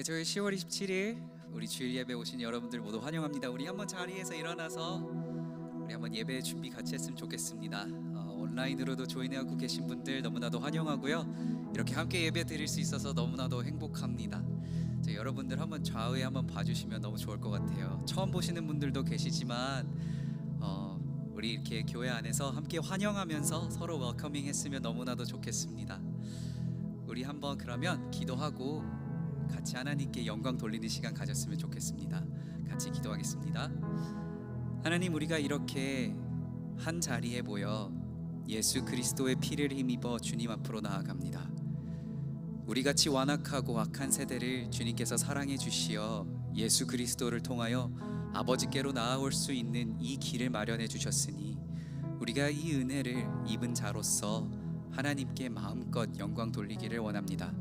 매주일 10월 27일 우리 주일 예배 오신 여러분들 모두 환영합니다. 우리 한번 자리에서 일어나서 우리 한번 예배 준비 같이 했으면 좋겠습니다. 온라인으로도 조인하고 계신 분들 너무나도 환영하고요. 이렇게 함께 예배 드릴 수 있어서 너무나도 행복합니다. 여러분들 한번 좌우에 한번 봐주시면 너무 좋을 것 같아요. 처음 보시는 분들도 계시지만 우리 이렇게 교회 안에서 함께 환영하면서 서로 웰커밍 했으면 너무나도 좋겠습니다. 우리 한번 그러면 기도하고 같이 하나님께 영광 돌리는 시간 가졌으면 좋겠습니다. 같이 기도하겠습니다. 하나님, 우리가 이렇게 한 자리에 모여 예수 그리스도의 피를 힘입어 주님 앞으로 나아갑니다. 우리 같이 완악하고 악한 세대를 주님께서 사랑해 주시어 예수 그리스도를 통하여 아버지께로 나아올 수 있는 이 길을 마련해 주셨으니 우리가 이 은혜를 입은 자로서 하나님께 마음껏 영광 돌리기를 원합니다.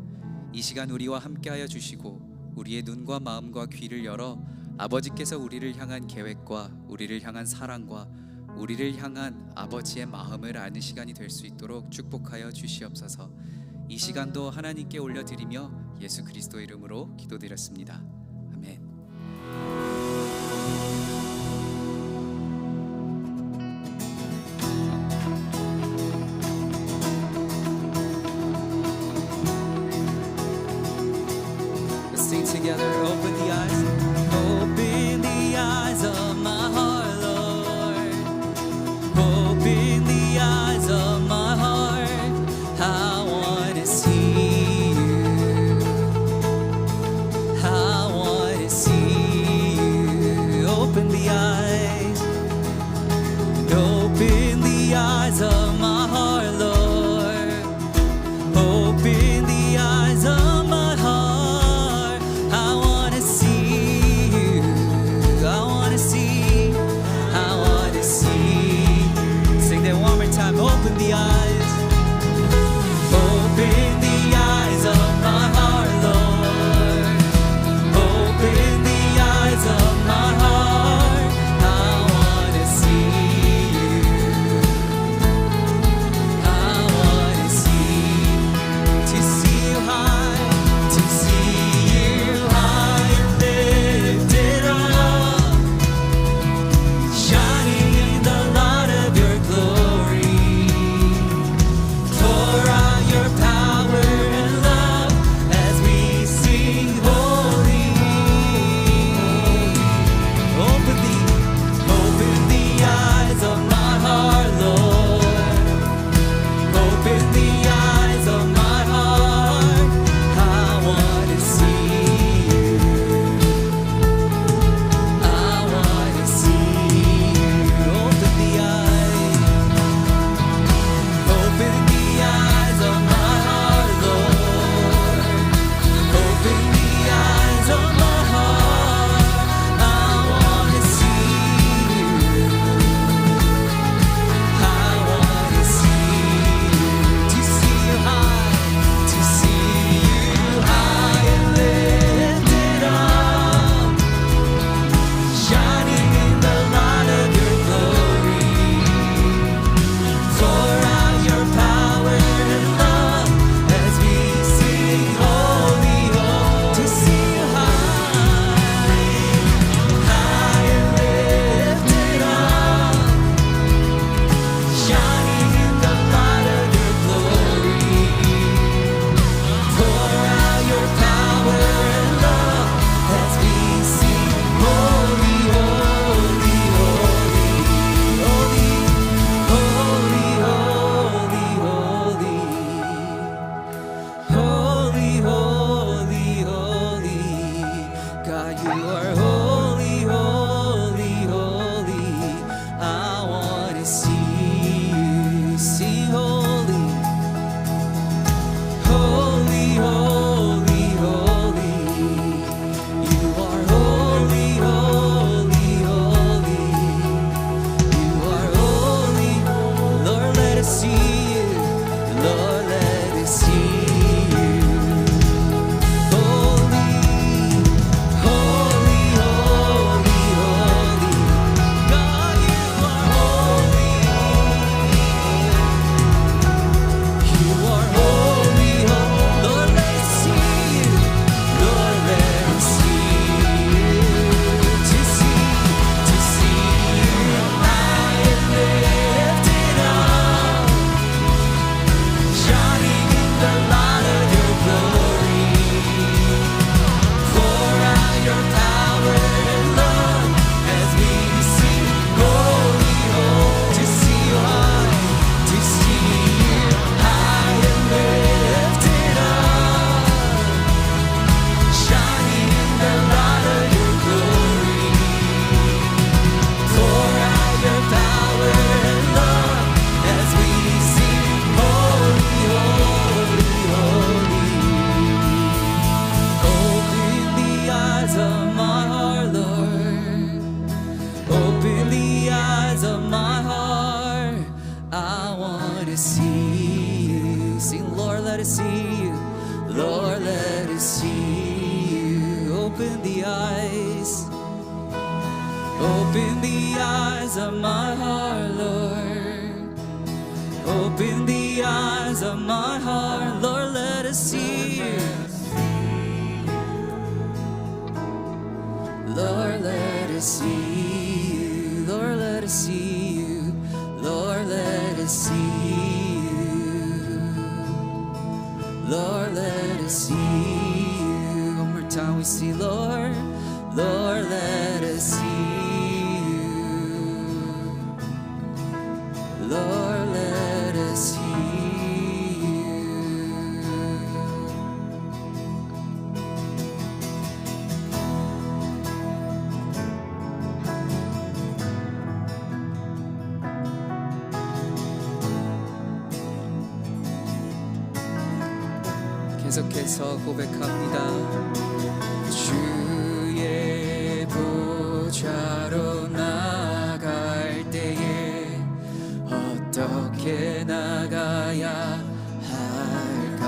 이 시간 우리와 함께하여 주시고 우리의 눈과 마음과 귀를 열어 아버지께서 우리를 향한 계획과 우리를 향한 사랑과 우리를 향한 아버지의 마음을 아는 시간이 될 수 있도록 축복하여 주시옵소서. 이 시간도 하나님께 올려드리며 예수 그리스도 이름으로 기도드렸습니다. 아멘. Sing together, open the eyes. Open the eyes of my heart, Lord. Open the eyes of my heart. I want to see you. I us see you. Sing, Lord, let us see you. Lord, let us see you. Open the eyes. Open the eyes of my heart, Lord. Open the eyes of my heart, Lord, let us see you. Lord, let us see you. Lord, let us see you. Lord, let us see you. Lord, let us see you. One more time we see, Lord. Lord, let us see you. Lord, let us see you. 계속해서 고백합니다. 주의 보좌로 나갈 때에 어떻게 나가야 할까?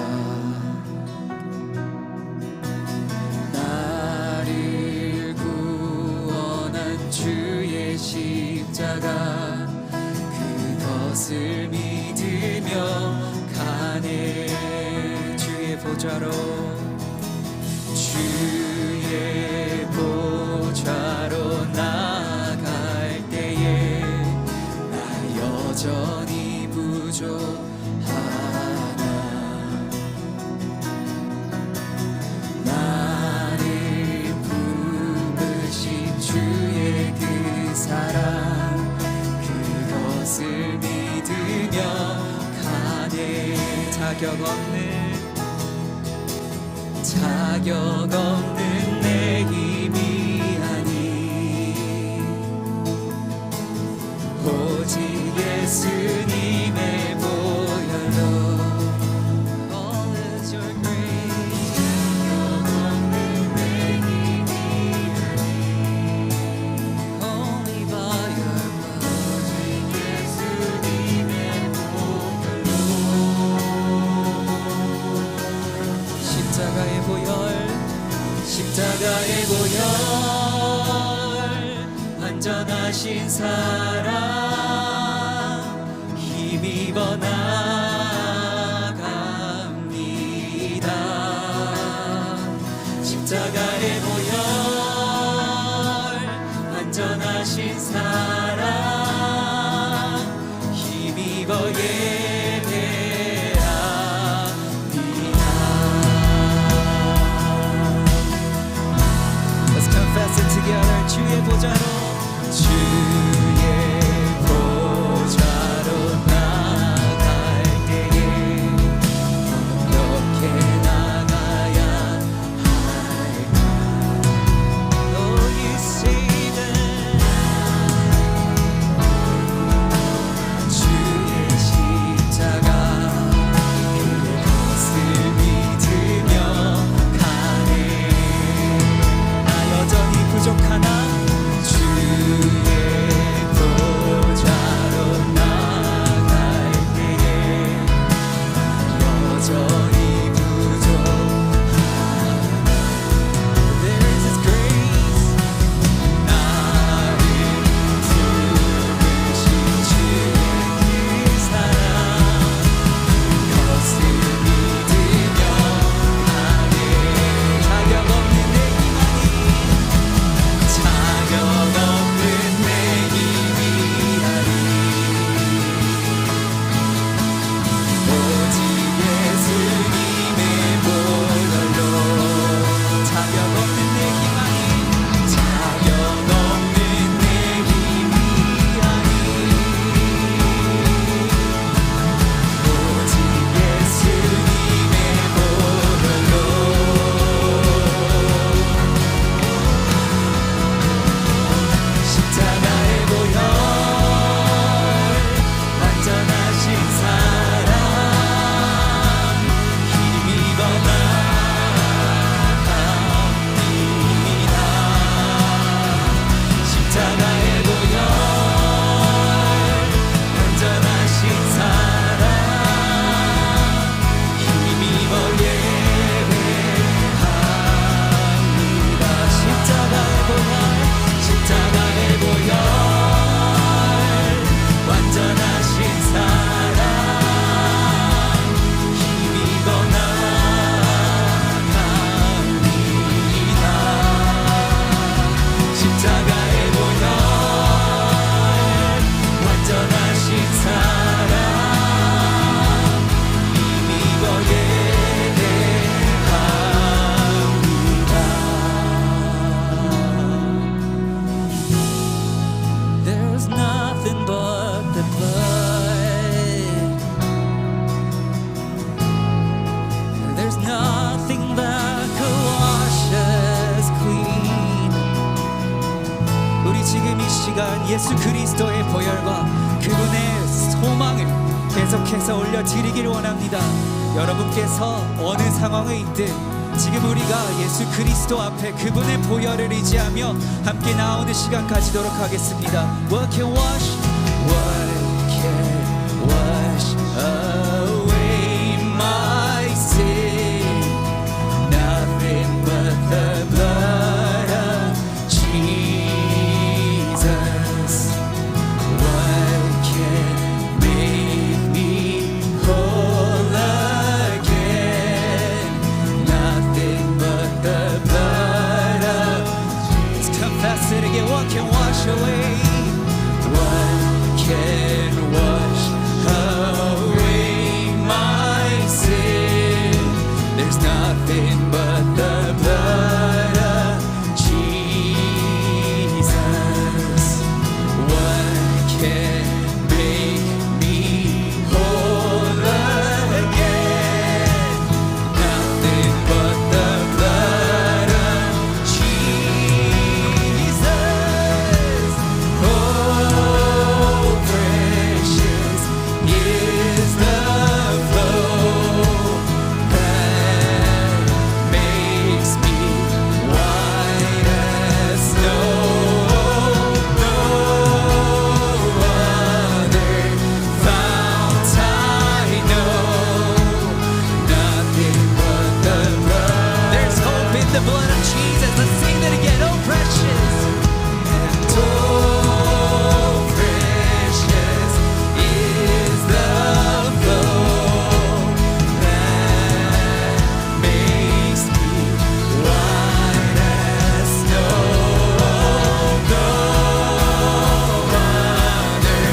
나를 구원한 주의 십자가 그것을 믿으며 가네. 주의 보좌로 주의 보좌로 나갈 때에 나 여전히 부족하나. 나를 부르신 주의 그 사랑 그것을 믿으며 가네. 자격 없는 내 힘이 아니 오직 예수님의 보혈로. All is your grace. 자격 없는 내 힘이 아니 Only by your blood. 오직 예수님의 보혈로. 십자가의 보혈, 십자가의 보혈, 완전하신 사랑 힘입어 나갑니다. 십자가의 보혈, 완전하신 사랑 힘입어 together. 주의 보좌로 주의 보좌로 나갈 때에 어떻게 나가야 할까? Oh, you say that 주의 십자가 그것을 믿으며 가네. 나 여전히 부족하나 주의 nothing but the blood. There's nothing that could wash us clean. 우리 지금 이 시간 예수 그리스도의 보혈과 그분의 소망을 계속해서 올려드리기를 원합니다. 여러분께서 어느 상황에 있든 지금 우리가 예수 그리스도 앞에 그분의 보혈을 의지하며 함께 나오는 시간 가지도록 하겠습니다. What can wash? What can wash away my sin? Nothing but the blood of Jesus. What can make me whole again? Nothing but the blood of Jesus. Confess it again. What can wash away? What can wash away my sin? There's nothing but the blood of Jesus. What can make me whole again? Nothing but the blood of Jesus. Oh, precious is the flow that makes me white as snow. No other fount I know. Nothing but the blood. There's hope in the blood of Jesus. Let's sing that again. Oh, precious. And oh, precious is the flow that makes me white as snow. No other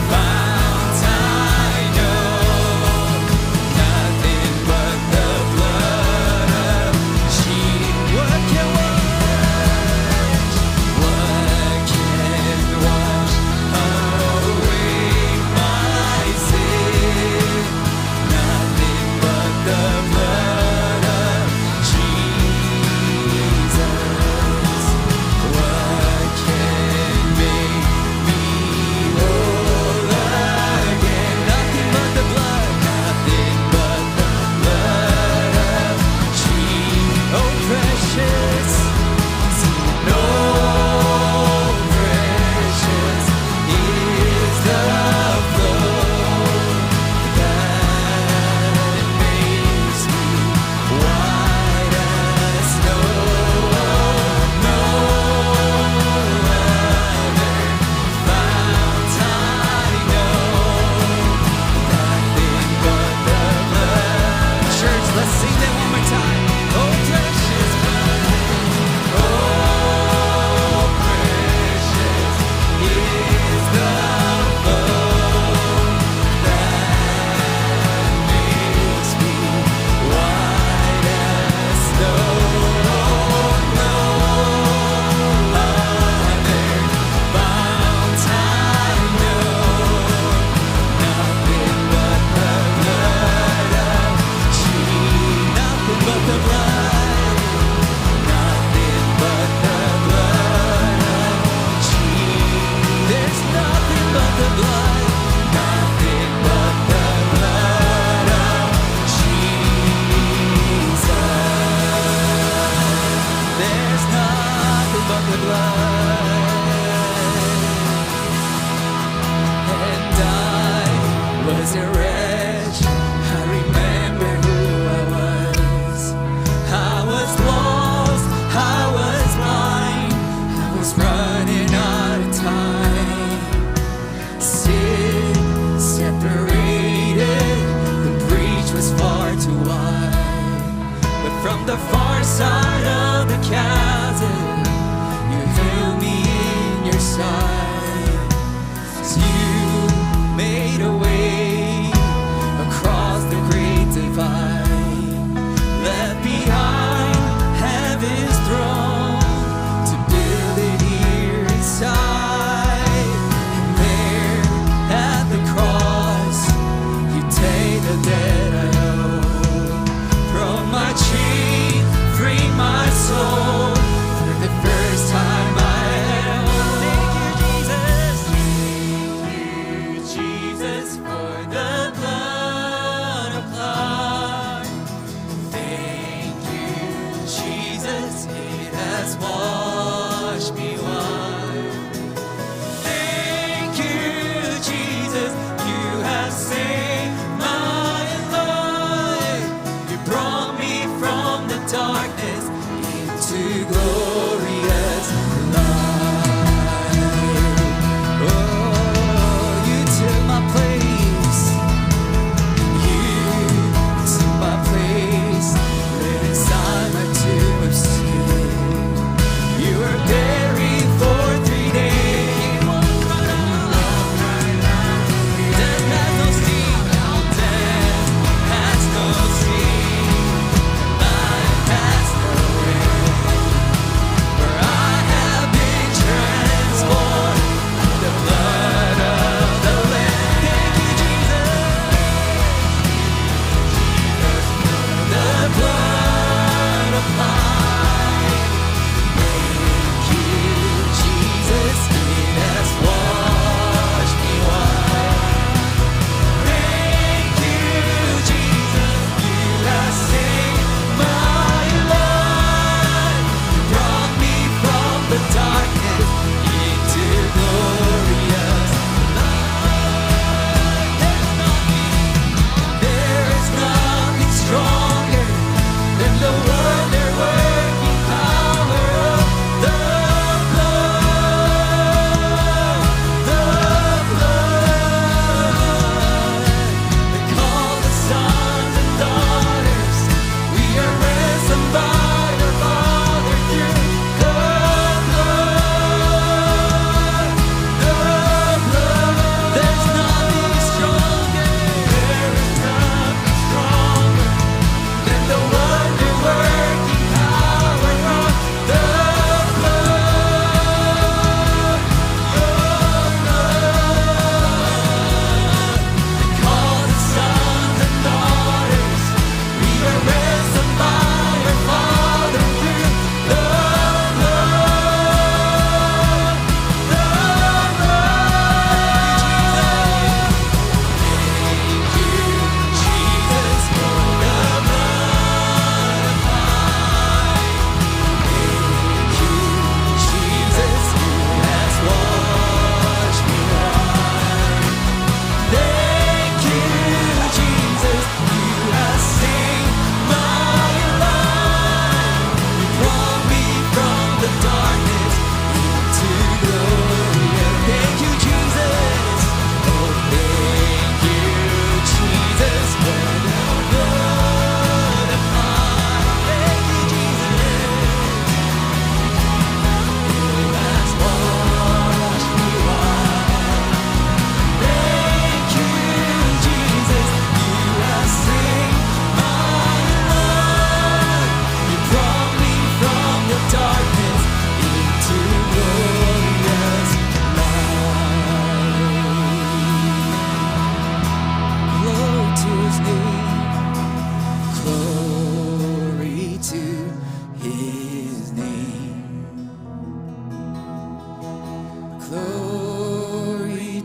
fount I know. Nothing but the blood of Jesus. What can wash? What can wash away my sin? Nothing but the blood of Jesus. What can make me whole again? Nothing but the blood. Nothing but the blood of Jesus. Oh, precious. No, precious is the flow that makes me white as snow. No other fount I know. Nothing but the blood. Church, let's sing that one more time. Oh, precious blood. Oh, precious is the flow that makes me white as snow. No other fount I know. Nothing but the blood of Jesus. Nothing but the blood. Nothing but the blood of Jesus. There's nothing but the blood. Nothing but the blood of Jesus. There's nothing but the blood. And I was a wretch. I remember who I was. I was lost. I was blind. I was running out of time. Sin separated. The breach was far too wide. But from the far side of the chasm, you held me in your side. 'Cause you made a way across the great divide. Left behind heaven's throne to build it here inside. And there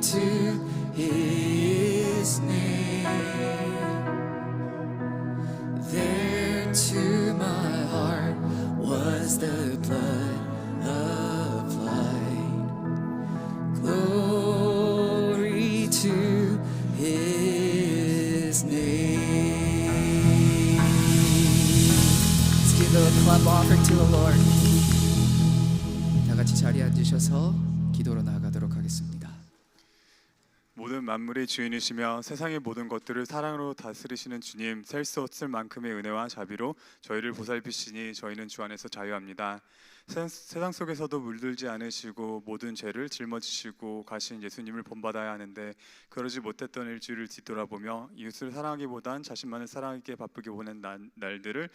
to his name. There to my heart was the blood applied. Glory to his name. Let's give a clap offering to the Lord. 다 같이 자리에 앉으셔서 기도로 나아가도록 하겠습니다. 모든 만물의 주인이시며 세상의 모든 것들을 사랑으로 다스리시는 주님, 셀 수 없을 만큼의 은혜와 자비로 저희를 보살피시니 저희는 주 안에서 자유합니다. 세상 속에서도 물들지 않으시고 모든 죄를 짊어지시고 가신 예수님을 본받아야 하는데 그러지 못했던 일주일을 뒤돌아보며 이웃을 사랑하기보단 자신만을 사랑하기에 바쁘게 보낸 날들을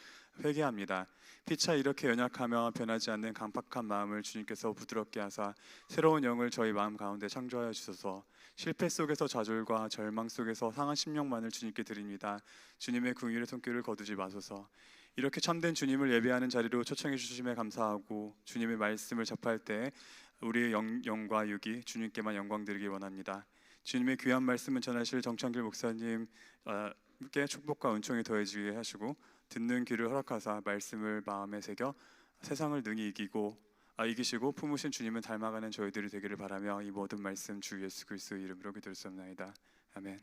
회개합니다. 피차 이렇게 연약하며 변하지 않는 강팍한 마음을 주님께서 부드럽게 하사 새로운 영을 저희 마음 가운데 창조하여 주소서. 실패 속에서 좌절과 절망 속에서 상한 심령만을 주님께 드립니다. 주님의 긍휼의 손길을 거두지 마소서. 이렇게 참된 주님을 예배하는 자리로 초청해 주심에 감사하고 주님의 말씀을 접할 때 우리의 영과 육이 주님께만 영광 드리기 원합니다. 주님의 귀한 말씀을 전하실 정창길 목사님께 축복과 은총이 더해지게 하시고 듣는 귀를 허락하사 말씀을 마음에 새겨 세상을 능히 이기시고 품으신 주님을 닮아가는 저희들이 되기를 바라며 이 모든 말씀 주 예수 그리스도의 이름으로 기도드렸습니다. 아멘.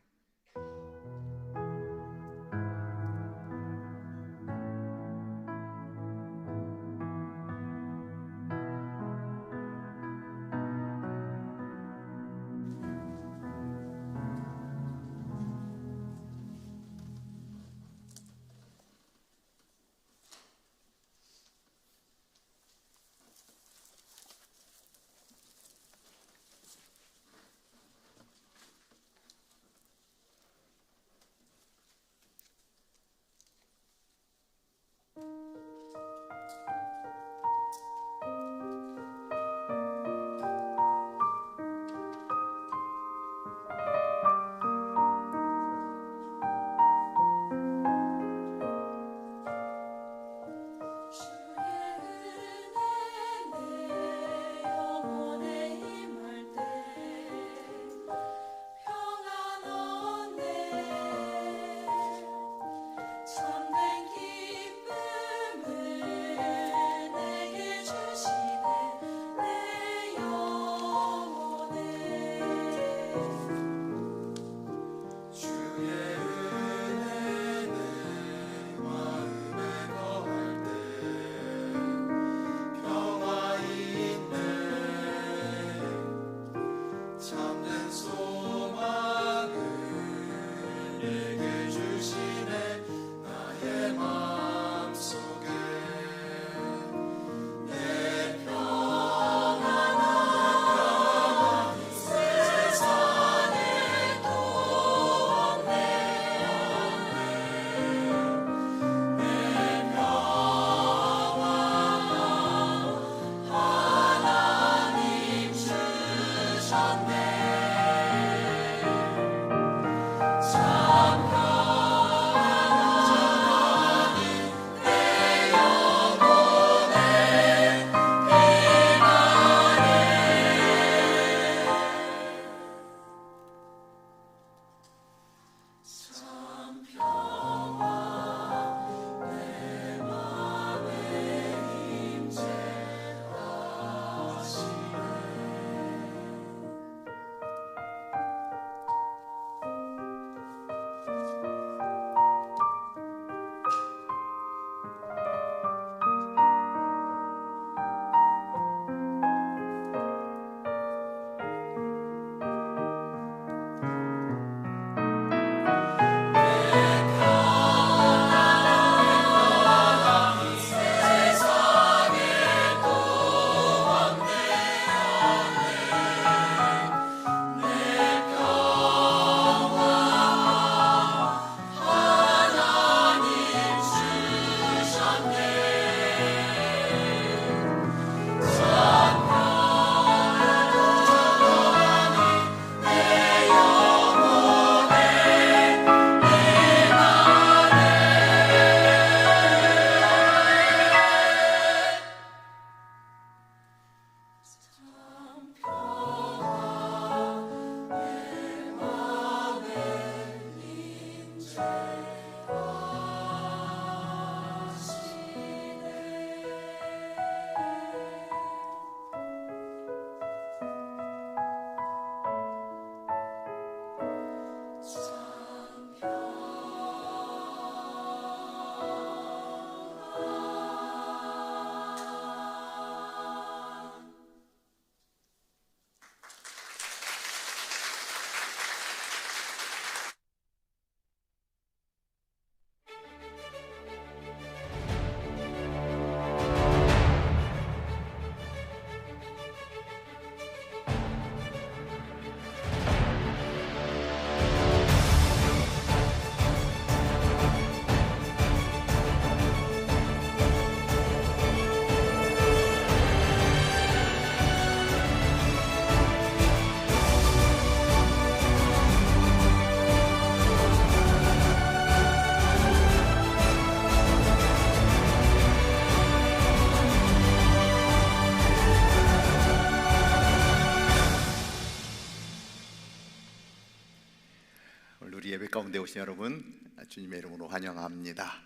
우리 예배 가운데 오신 여러분, 주님의 이름으로 환영합니다.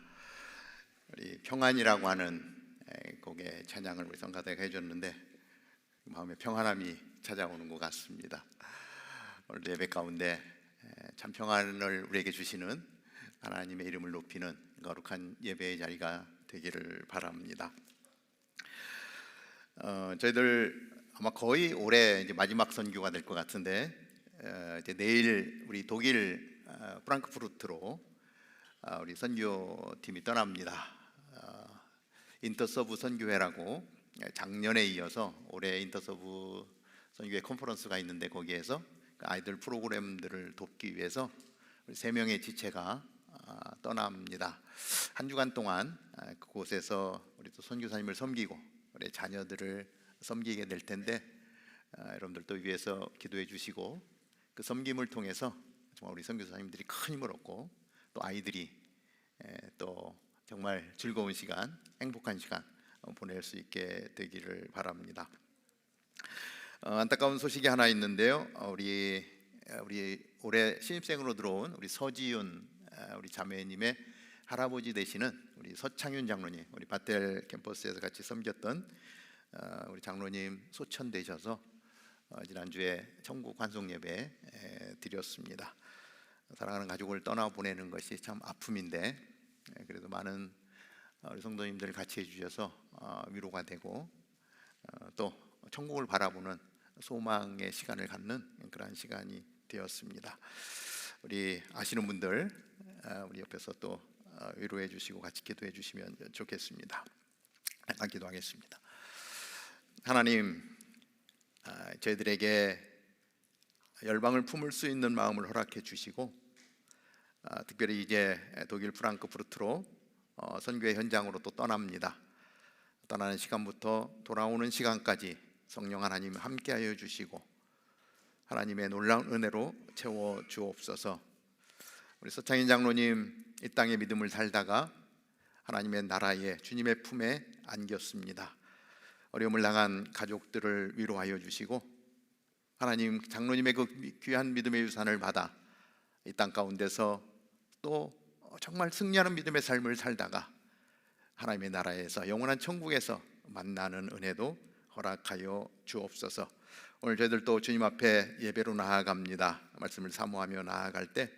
우리 평안이라고 하는 곡의 찬양을 우리 성가대가 해줬는데 마음에 평안함이 찾아오는 것 같습니다. 오늘 예배 가운데 참 평안을 우리에게 주시는 하나님의 이름을 높이는 거룩한 예배의 자리가 되기를 바랍니다. 저희들 아마 거의 올해 이제 마지막 선교가 될 것 같은데, 이제 내일 우리 독일 프랑크푸르트로 우리 선교팀이 떠납니다. 인터서브 선교회라고 작년에 이어서 올해 인터서브 선교회 컨퍼런스가 있는데, 거기에서 아이들 프로그램들을 돕기 위해서 우리 3명의 지체가 떠납니다. 한 주간 동안 그곳에서 우리 또 선교사님을 섬기고 우리 자녀들을 섬기게 될 텐데, 여러분들 또 위해서 기도해 주시고 그 섬김을 통해서 정말 우리 선교사님들이 큰 힘을 얻고 또 아이들이 또 정말 즐거운 시간, 행복한 시간 보낼 수 있게 되기를 바랍니다. 안타까운 소식이 하나 있는데요. 우리 올해 신입생으로 들어온 우리 서지윤 우리 자매님의 할아버지 되시는 우리 서창윤 장로님, 우리 바텔 캠퍼스에서 같이 섬겼던 우리 장로님 소천되셔서 지난주에 천국 환송 예배 드렸습니다. 사랑하는 가족을 떠나보내는 것이 참 아픔인데, 그래도 많은 우리 성도님들 같이 해주셔서 위로가 되고 또 천국을 바라보는 소망의 시간을 갖는 그런 시간이 되었습니다. 우리 아시는 분들 우리 옆에서 또 위로해 주시고 같이 기도해 주시면 좋겠습니다. 잠깐 기도하겠습니다. 하나님, 저희들에게 열방을 품을 수 있는 마음을 허락해 주시고, 특별히 이제 독일 프랑크푸르트로 선교의 현장으로 또 떠납니다. 떠나는 시간부터 돌아오는 시간까지 성령 하나님 함께하여 주시고 하나님의 놀라운 은혜로 채워 주옵소서. 우리 서창인 장로님 이 땅의 믿음을 살다가 하나님의 나라에 주님의 품에 안겼습니다. 어려움을 당한 가족들을 위로하여 주시고 하나님, 장로님의 그 귀한 믿음의 유산을 받아 이 땅 가운데서 또 정말 승리하는 믿음의 삶을 살다가 하나님의 나라에서 영원한 천국에서 만나는 은혜도 허락하여 주옵소서. 오늘 저희들 또 주님 앞에 예배로 나아갑니다. 말씀을 사모하며 나아갈 때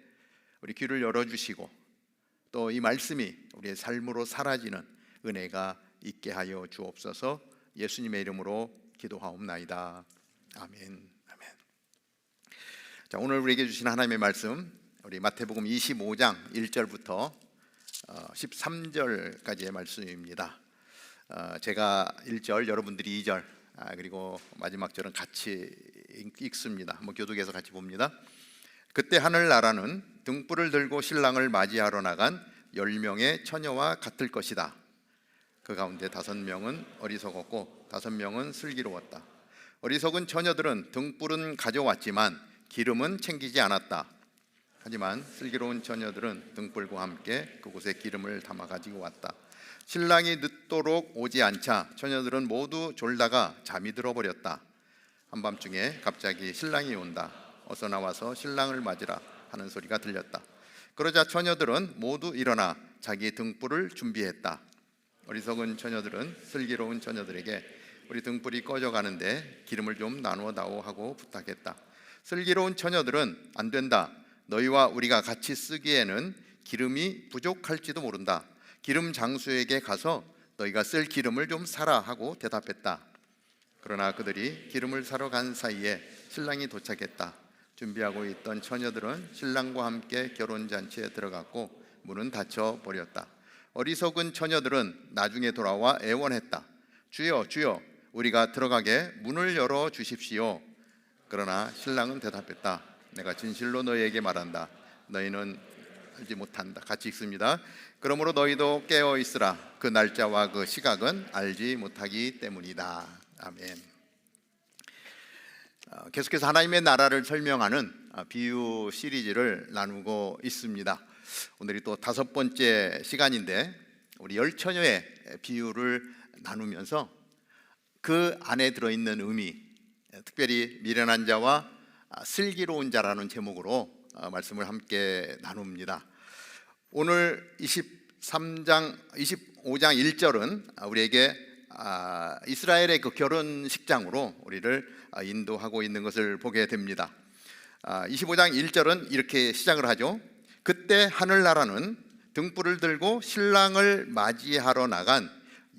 우리 귀를 열어주시고 또 이 말씀이 우리의 삶으로 사라지는 은혜가 있게 하여 주옵소서. 예수님의 이름으로 기도하옵나이다. 아멘. 아멘. 자, 오늘 우리에게 주신 하나님의 말씀, 우리 마태복음 25장 1절부터 13절까지의 말씀입니다. 제가 1절, 여러분들이 2절, 그리고 마지막 절은 같이 읽습니다. 한번 교독해서 같이 봅니다. 그때 하늘나라는 등불을 들고 신랑을 맞이하러 나간 10명의 처녀와 같을 것이다. 그 가운데 5명은 어리석었고 5명은 슬기로웠다. 어리석은 처녀들은 등불은 가져왔지만 기름은 챙기지 않았다. 하지만 슬기로운 처녀들은 등불과 함께 그곳에 기름을 담아 가지고 왔다. 신랑이 늦도록 오지 않자 처녀들은 모두 졸다가 잠이 들어버렸다. 한밤중에 갑자기 신랑이 온다. 어서 나와서 신랑을 맞으라 하는 소리가 들렸다. 그러자 처녀들은 모두 일어나 자기 등불을 준비했다. 어리석은 처녀들은 슬기로운 처녀들에게 우리 등불이 꺼져가는데 기름을 좀 나누어다오 하고 부탁했다. 슬기로운 처녀들은 안 된다. 너희와 우리가 같이 쓰기에는 기름이 부족할지도 모른다. 기름 장수에게 가서 너희가 쓸 기름을 좀 사라 하고 대답했다. 그러나 그들이 기름을 사러 간 사이에 신랑이 도착했다. 준비하고 있던 처녀들은 신랑과 함께 결혼잔치에 들어갔고 문은 닫혀 버렸다. 어리석은 처녀들은 나중에 돌아와 애원했다. 주여, 주여, 우리가 들어가게 문을 열어 주십시오. 그러나 신랑은 대답했다. 내가 진실로 너희에게 말한다. 너희는 알지 못한다. 같이 읽습니다. 그러므로 너희도 깨어 있으라. 그 날짜와 그 시각은 알지 못하기 때문이다. 아멘. 계속해서 하나님의 나라를 설명하는 비유 시리즈를 나누고 있습니다. 오늘이 또 5번째 시간인데 우리 10처녀의 비유를 나누면서 그 안에 들어있는 의미, 특별히 미련한 자와 슬기로운 자라는 제목으로 말씀을 함께 나눕니다. 오늘 25장 1절은 우리에게 이스라엘의 그 결혼식장으로 우리를 인도하고 있는 것을 보게 됩니다. 25장 1절은 이렇게 시작을 하죠. 그때 하늘나라는 등불을 들고 신랑을 맞이하러 나간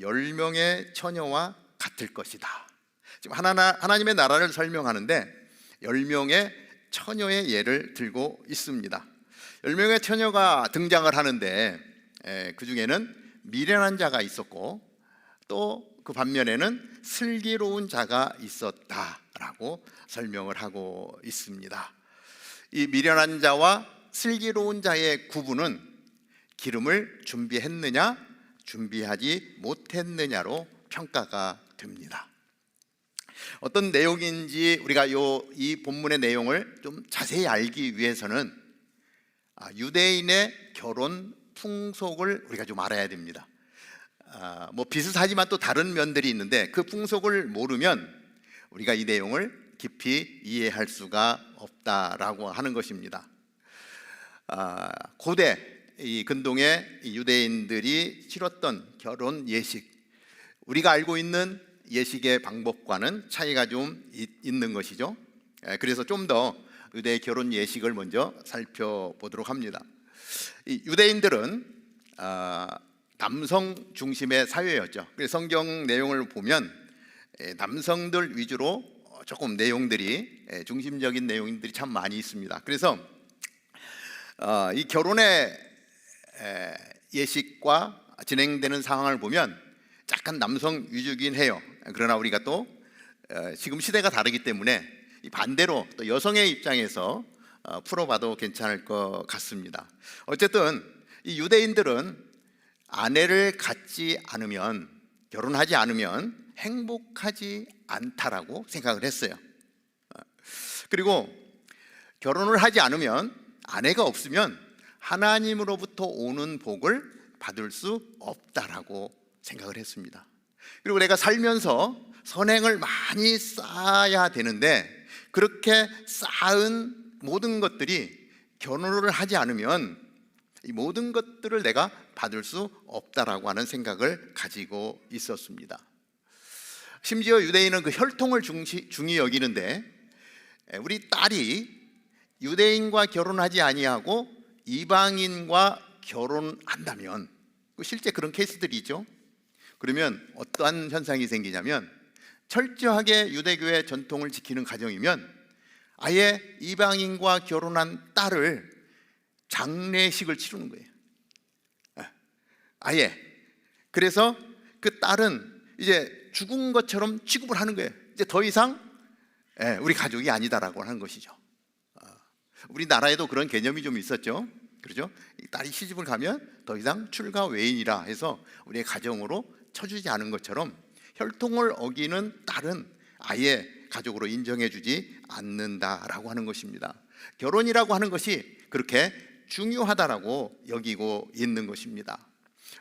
10명의 처녀와 같을 것이다. 지금 하나님의 나라를 설명하는데 10명의 처녀의 예를 들고 있습니다. 10명의 처녀가 등장을 하는데 그 중에는 미련한 자가 있었고 또 그 반면에는 슬기로운 자가 있었다라고 설명을 하고 있습니다. 이 미련한 자와 슬기로운 자의 구분은 기름을 준비했느냐 준비하지 못했느냐로 평가가 됩니다. 어떤 내용인지 우리가 이 본문의 내용을 좀 자세히 알기 위해서는 유대인의 결혼 풍속을 우리가 좀 알아야 됩니다. 뭐 비슷하지만 또 다른 면들이 있는데 그 풍속을 모르면 우리가 이 내용을 깊이 이해할 수가 없다라고 하는 것입니다. 고대 이 근동의 유대인들이 치렀던 결혼 예식, 우리가 알고 있는 예식의 방법과는 차이가 좀 있는 것이죠. 그래서 좀 더 유대의 결혼 예식을 먼저 살펴보도록 합니다. 이 유대인들은 남성 중심의 사회였죠. 그래서 성경 내용을 보면 남성들 위주로 조금 내용들이 중심적인 내용들이 참 많이 있습니다. 그래서 이 결혼의 예식과 진행되는 상황을 보면 약간 남성 위주긴 해요. 그러나 우리가 또 지금 시대가 다르기 때문에 반대로 또 여성의 입장에서 풀어봐도 괜찮을 것 같습니다. 어쨌든 이 유대인들은 아내를 갖지 않으면, 결혼하지 않으면 행복하지 않다라고 생각을 했어요. 그리고 결혼을 하지 않으면, 아내가 없으면 하나님으로부터 오는 복을 받을 수 없다라고 생각을 했습니다. 그리고 내가 살면서 선행을 많이 쌓아야 되는데 그렇게 쌓은 모든 것들이 결혼을 하지 않으면 이 모든 것들을 내가 받을 수 없다라고 하는 생각을 가지고 있었습니다. 심지어 유대인은 그 혈통을 중히 여기는데 우리 딸이 유대인과 결혼하지 아니하고 이방인과 결혼한다면, 실제 그런 케이스들이 있죠. 그러면 어떠한 현상이 생기냐면 철저하게 유대교의 전통을 지키는 가정이면 아예 이방인과 결혼한 딸을 장례식을 치르는 거예요. 아예. 그래서 그 딸은 이제 죽은 것처럼 취급을 하는 거예요. 이제 더 이상 우리 가족이 아니다라고 하는 것이죠. 우리나라에도 그런 개념이 좀 있었죠. 그렇죠? 딸이 시집을 가면 더 이상 출가 외인이라 해서 우리의 가정으로 쳐주지 않은 것처럼 혈통을 어기는 딸은 아예 가족으로 인정해주지 않는다라고 하는 것입니다. 결혼이라고 하는 것이 그렇게 중요하다라고 여기고 있는 것입니다.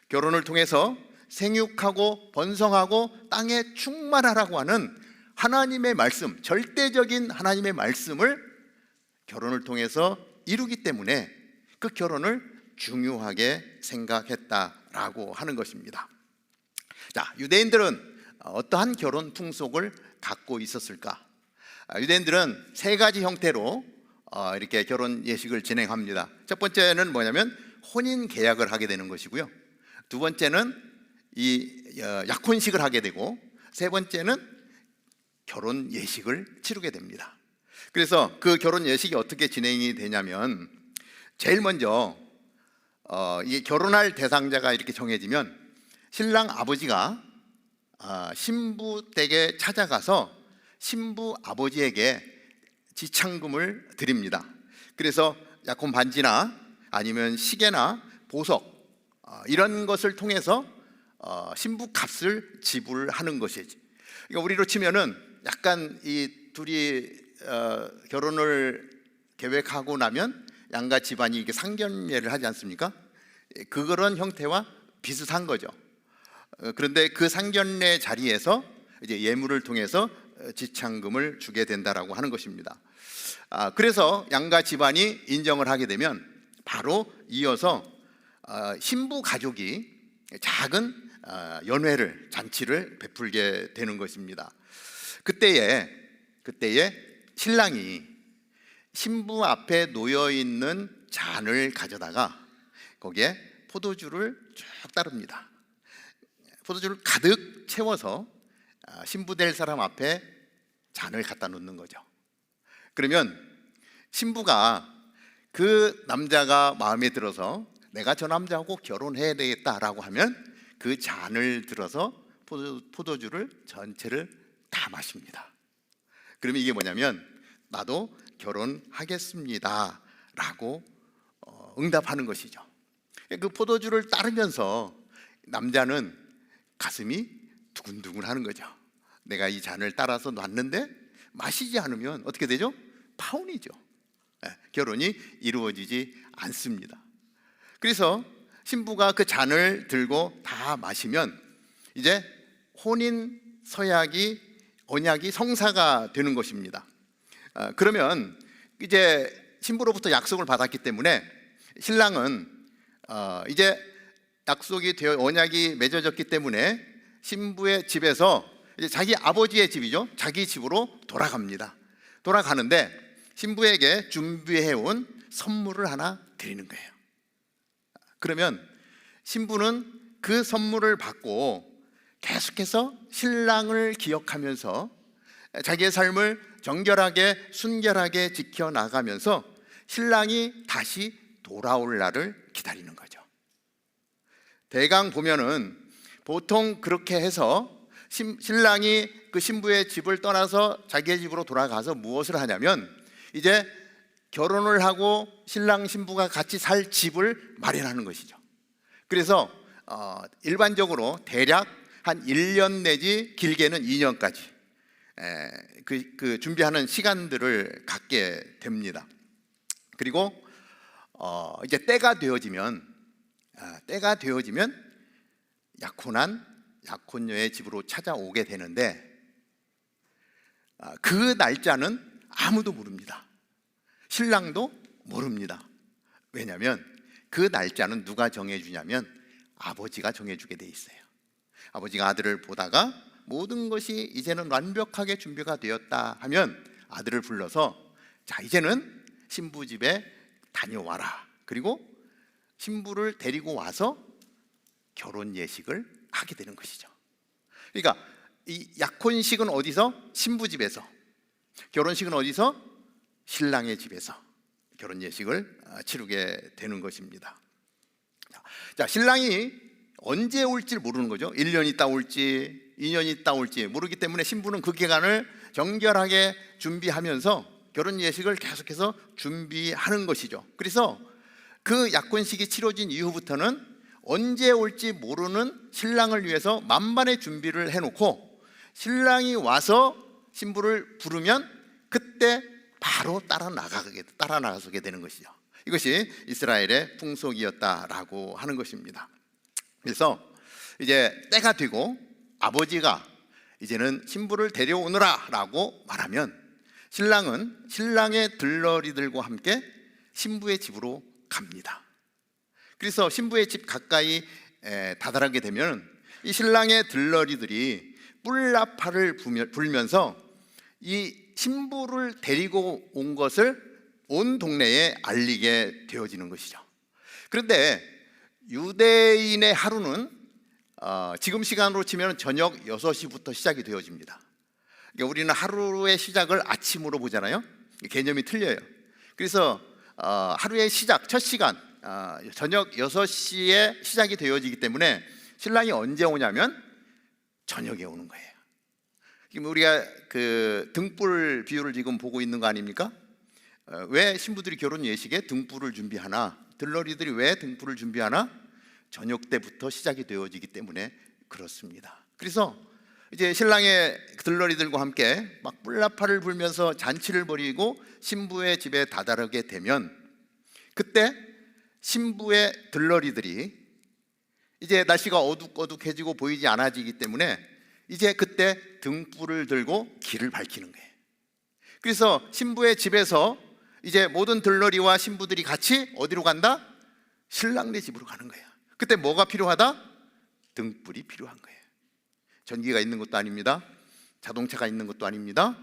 결혼을 통해서 생육하고 번성하고 땅에 충만하라고 하는 하나님의 말씀, 절대적인 하나님의 말씀을 결혼을 통해서 이루기 때문에 그 결혼을 중요하게 생각했다라고 하는 것입니다. 자, 유대인들은 어떠한 결혼 풍속을 갖고 있었을까? 유대인들은 세 가지 형태로 이렇게 결혼 예식을 진행합니다. 첫 번째는 뭐냐면 혼인 계약을 하게 되는 것이고요. 두 번째는 이 약혼식을 하게 되고, 세 번째는 결혼 예식을 치르게 됩니다. 그래서 그 결혼 예식이 어떻게 진행이 되냐면 제일 먼저 이 결혼할 대상자가 이렇게 정해지면 신랑 아버지가 신부 댁에 찾아가서 신부 아버지에게 지창금을 드립니다. 그래서 약혼 반지나 아니면 시계나 보석 이런 것을 통해서 신부 값을 지불하는 것이지. 그러니까 우리로 치면은 약간 이 둘이 결혼을 계획하고 나면 양가 집안이 이렇게 상견례를 하지 않습니까? 그런 형태와 비슷한 거죠. 그런데 그 상견례 자리에서 이제 예물을 통해서 지참금을 주게 된다라고 하는 것입니다. 그래서 양가 집안이 인정을 하게 되면 바로 이어서 신부 가족이 작은 연회를, 잔치를 베풀게 되는 것입니다. 그때에 신랑이 신부 앞에 놓여 있는 잔을 가져다가 거기에 포도주를 쭉 따릅니다. 포도주를 가득 채워서 신부 될 사람 앞에 잔을 갖다 놓는 거죠. 그러면 신부가 그 남자가 마음에 들어서 내가 저 남자하고 결혼해야 되겠다라고 하면 그 잔을 들어서 포도주를 전체를 다 마십니다. 그러면 이게 뭐냐면 나도 결혼하겠습니다 라고 응답하는 것이죠. 그 포도주를 따르면서 남자는 가슴이 두근두근 하는 거죠. 내가 이 잔을 따라서 놨는데 마시지 않으면 어떻게 되죠? 파혼이죠. 결혼이 이루어지지 않습니다. 그래서 신부가 그 잔을 들고 다 마시면 이제 혼인 서약이, 언약이 성사가 되는 것입니다. 그러면 이제 신부로부터 약속을 받았기 때문에 신랑은 이제 약속이 되어 언약이 맺어졌기 때문에 신부의 집에서 이제 자기 아버지의 집이죠. 자기 집으로 돌아갑니다. 돌아가는데 신부에게 준비해온 선물을 하나 드리는 거예요. 그러면 신부는 그 선물을 받고 계속해서 신랑을 기억하면서 자기의 삶을 정결하게 순결하게 지켜나가면서 신랑이 다시 돌아올 날을 기다리는 거죠. 대강 보면은 보통 그렇게 해서 신랑이 그 신부의 집을 떠나서 자기의 집으로 돌아가서 무엇을 하냐면 이제 결혼을 하고 신랑 신부가 같이 살 집을 마련하는 것이죠. 그래서 일반적으로 대략 한 1년 내지 길게는 2년까지 그 준비하는 시간들을 갖게 됩니다. 그리고 이제 때가 되어지면 약혼한 약혼녀의 집으로 찾아오게 되는데 그 날짜는 아무도 모릅니다. 신랑도 모릅니다. 왜냐하면 그 날짜는 누가 정해주냐면 아버지가 정해주게 돼 있어요. 아버지가 아들을 보다가 모든 것이 이제는 완벽하게 준비가 되었다 하면 아들을 불러서 자, 이제는 신부 집에 다녀와라. 그리고 신부를 데리고 와서 결혼 예식을 하게 되는 것이죠. 그러니까 이 약혼식은 어디서? 신부 집에서. 결혼식은 어디서? 신랑의 집에서 결혼 예식을 치르게 되는 것입니다. 자, 신랑이 언제 올지 모르는 거죠. 1년 있다 올지 2년 있다 올지 모르기 때문에 신부는 그 기간을 정결하게 준비하면서 결혼 예식을 계속해서 준비하는 것이죠. 그래서 그 약혼식이 치러진 이후부터는 언제 올지 모르는 신랑을 위해서 만반의 준비를 해놓고 신랑이 와서 신부를 부르면 그때 바로 따라 나가게 되는 것이죠. 이것이 이스라엘의 풍속이었다라고 하는 것입니다. 그래서 이제 때가 되고 아버지가 이제는 신부를 데려오너라라고 말하면 신랑은 신랑의 들러리들과 함께 신부의 집으로 갑니다. 그래서 신부의 집 가까이 다다르게 되면 이 신랑의 들러리들이 뿔나파를 불면서 이 신부를 데리고 온 것을 온 동네에 알리게 되어지는 것이죠. 그런데 유대인의 하루는 지금 시간으로 치면 저녁 6시부터 시작이 되어집니다. 그러니까 우리는 하루의 시작을 아침으로 보잖아요. 개념이 틀려요. 그래서 하루의 시작, 첫 시간 저녁 6시에 시작이 되어지기 때문에 신랑이 언제 오냐면 저녁에 오는 거예요. 지금 우리가 그 등불 비유를 지금 보고 있는 거 아닙니까? 왜 신부들이 결혼 예식에 등불을 준비하나? 들러리들이 왜 등불을 준비하나? 저녁 때부터 시작이 되어지기 때문에 그렇습니다. 그래서 이제 신랑의 들러리들과 함께 막 뿔나파를 불면서 잔치를 벌이고 신부의 집에 다다르게 되면 그때 신부의 들러리들이 이제 날씨가 어둑어둑해지고 보이지 않아지기 때문에 이제 그때 등불을 들고 길을 밝히는 거예요. 그래서 신부의 집에서 이제 모든 들러리와 신부들이 같이 어디로 간다? 신랑네 집으로 가는 거예요. 그때 뭐가 필요하다? 등불이 필요한 거예요. 전기가 있는 것도 아닙니다. 자동차가 있는 것도 아닙니다.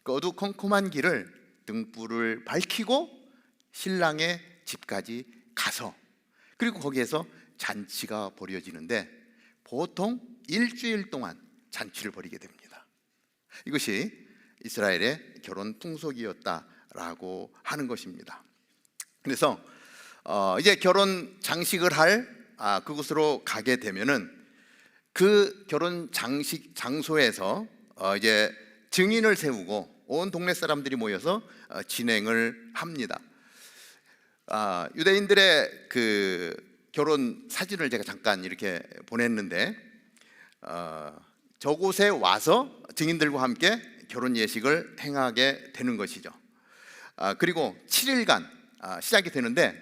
그 어두컴컴한 길을 등불을 밝히고 신랑의 집까지 가서, 그리고 거기에서 잔치가 벌어지는데 보통 일주일 동안 잔치를 벌이게 됩니다. 이것이 이스라엘의 결혼 풍속이었다라고 하는 것입니다. 그래서 이제 결혼 장식을 할 그곳으로 가게 되면은 그 결혼 장식 장소에서 이제 증인을 세우고 온 동네 사람들이 모여서 진행을 합니다. 유대인들의 그 결혼 사진을 제가 잠깐 이렇게 보냈는데, 저곳에 와서 증인들과 함께 결혼 예식을 행하게 되는 것이죠. 그리고 7일간 시작이 되는데,